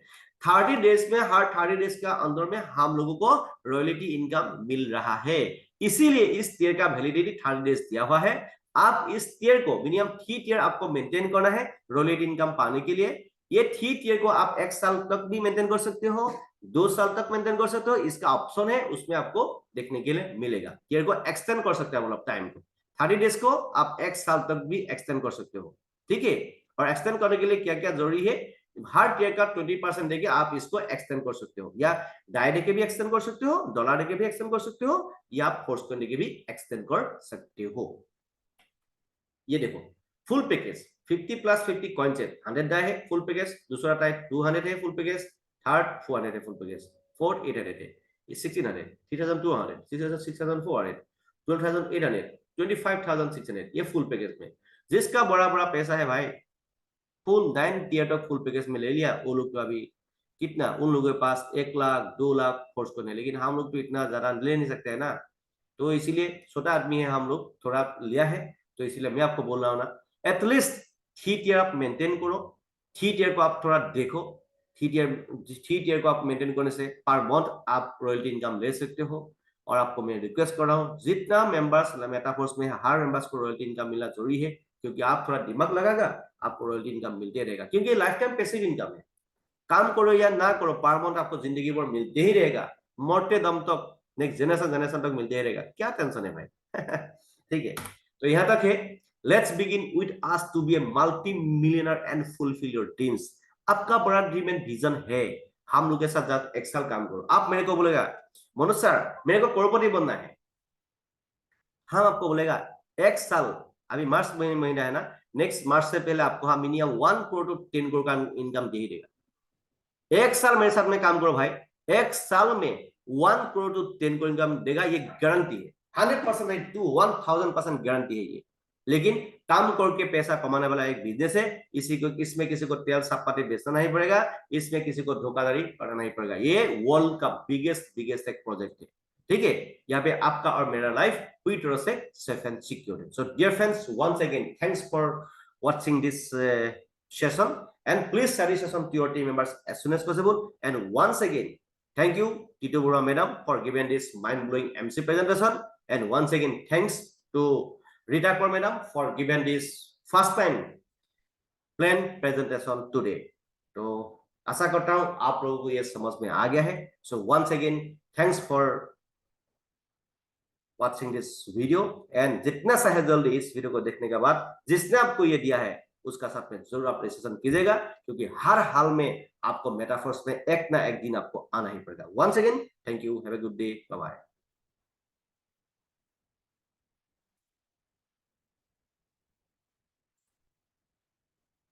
S1: 30 डेज में, हर 30 डेज का अंदर में हम लोगों को रॉयल्टी इनकम मिल रहा है। इसीलिए इस टीयर का वैलिडिटी 30 डेज दिया हुआ है। आप इस टीयर को मिनिमम 3 टीयर आपको मेंटेन करना है रॉयल्टी इनकम पाने के लिए। ये 3 टीयर को आप 1 साल तक भी मेंटेन कर सकते हो, 2 साल तक मेंटेन कर सकते हो, इसका ऑप्शन है, उसमें आपको देखने के लिए मिलेगा। टीयर को एक्सटेंड कर सकते हैं, मतलब टाइम को 30 डेज को आप 1 साल तक भी एक्सटेंड कर सकते हो। ठीक है, और एक्सटेंड करने के लिए क्या क्या जरूरी है? हर टीयर का 20% देके आप इसको एक्सटेंड कर सकते हो, या डाई देके भी एक्सटेंड कर सकते हो, डॉलर देके भी एक्सटेंड कर सकते हो, या फोर्स कॉइन देके भी एक्सटेंड कर सकते हो। ये देखो full package 50 + 50 coin set, 100 DAI है फुल पैकेज, दूसरा टाइप 200 है फुल पैकेज, थर्ड 400 है फुल पैकेज, फोर्थ 800 है, 1600, 3200, 6400, 12800, 25600, ये फुल पैकेज में। जिसका बड़ा बड़ा पैसा है भाई, फुल 9 टीयर तक फुल पैकेज में ले लिया, वो लोग तो अभी कितना, उन लोगों के पास 1 लाख 2 लाख फोर्स कॉइन है, लेकिन हम लोग तो इतना ज्यादा ले नहीं सकते है ना। तो इसीलिए छोटा आदमी है हम लोग, थोड़ा लिया है, तो इसीलिए मैं आपको बोल रहा हूँ ना, एटलीस्ट थ्री टियर आप मेंटेन करो, थ्री टियर को आप थोड़ा देखो, थ्री टियर को आप मेंटेन करने से पर मंथ आप रॉयल्टी इनकम ले सकते हो। और आपको मैं रिक्वेस्ट कर रहा हूँ, जितना मेंबर्स मेटाफोर्स में है, हर मेंबर्स को रॉयल्टी इनकम मिलना जरूरी है, क्योंकि आप थोड़ा दिमाग लगागा आपको रॉयल्टी इनकम मिलते रहेगा, क्योंकि लाइफ टाइम पैसिव इनकम है। काम करो या ना करो, पर मंथ आपको जिंदगी भर मिलते ही रहेगा, मरते दम तक, नेक्स्ट जनरेशन तक मिलते ही रहेगा, क्या टेंशन है भाई। ठीक है, तो यहाँ तक है। Let's begin with us to be a multi millionaire and fulfil your dreams. आपका बड़ा ड्रीम एंड विजन है, हम लोग के साथ एक साल काम करो। आप मेरे को बोलेगा मनोज सर मेरे को करोड़पति बनना है, हम आपको बोलेगा एक साल, अभी मार्च महीना है ना, नेक्स्ट मार्च से पहले आपको हम मिनिमम 1 करोड़ टू 10 करोड़ का इनकम दे ही देगा। एक साल मेरे साथ में काम करो भाई, एक साल में 1 करोड़ टू 10 करोड़ इनकम देगा, ये गारंटी है, 100% नहीं टू 1000% गारंटी है ये। लेकिन काम करके पैसा कमाने वाला एक बिजनेस है, इसमें किसी को तेल सापाती बेचना नहीं पड़ेगा, इसमें किसी को धोखाधड़ी करना नहीं पड़ेगा। ये वर्ल्ड का बिगेस्ट एक प्रोजेक्ट है, ठीक है। यहाँ पे आपका और मेरा लाइफ पूरी तरह से सेफ एंड सिक्योर है। So dear friends, once again thanks for watching this session, and please share this session to your team members as soon as possible. And once again, thank you Tito Bura madam for giving this mind-blowing MC presentation, and once again thanks to Rita Kaur madam for giving this first time plan presentation today. तो आशा करता हूँ आप लोगों को ये समझ में आ गया है। So once again thanks for watching this video, and जितना चाहे जल्दी इस वीडियो को देखने के बाद जिसने आपको ये दिया है उसका साथ में जरूर आप रजिस्ट्रेशन कीजिएगा, क्योंकि हर हाल में आपको मेटाफोर्स में एक ना एक दिन आपको आना ही पड़ेगा। Once again thank you, have a good day, bye bye.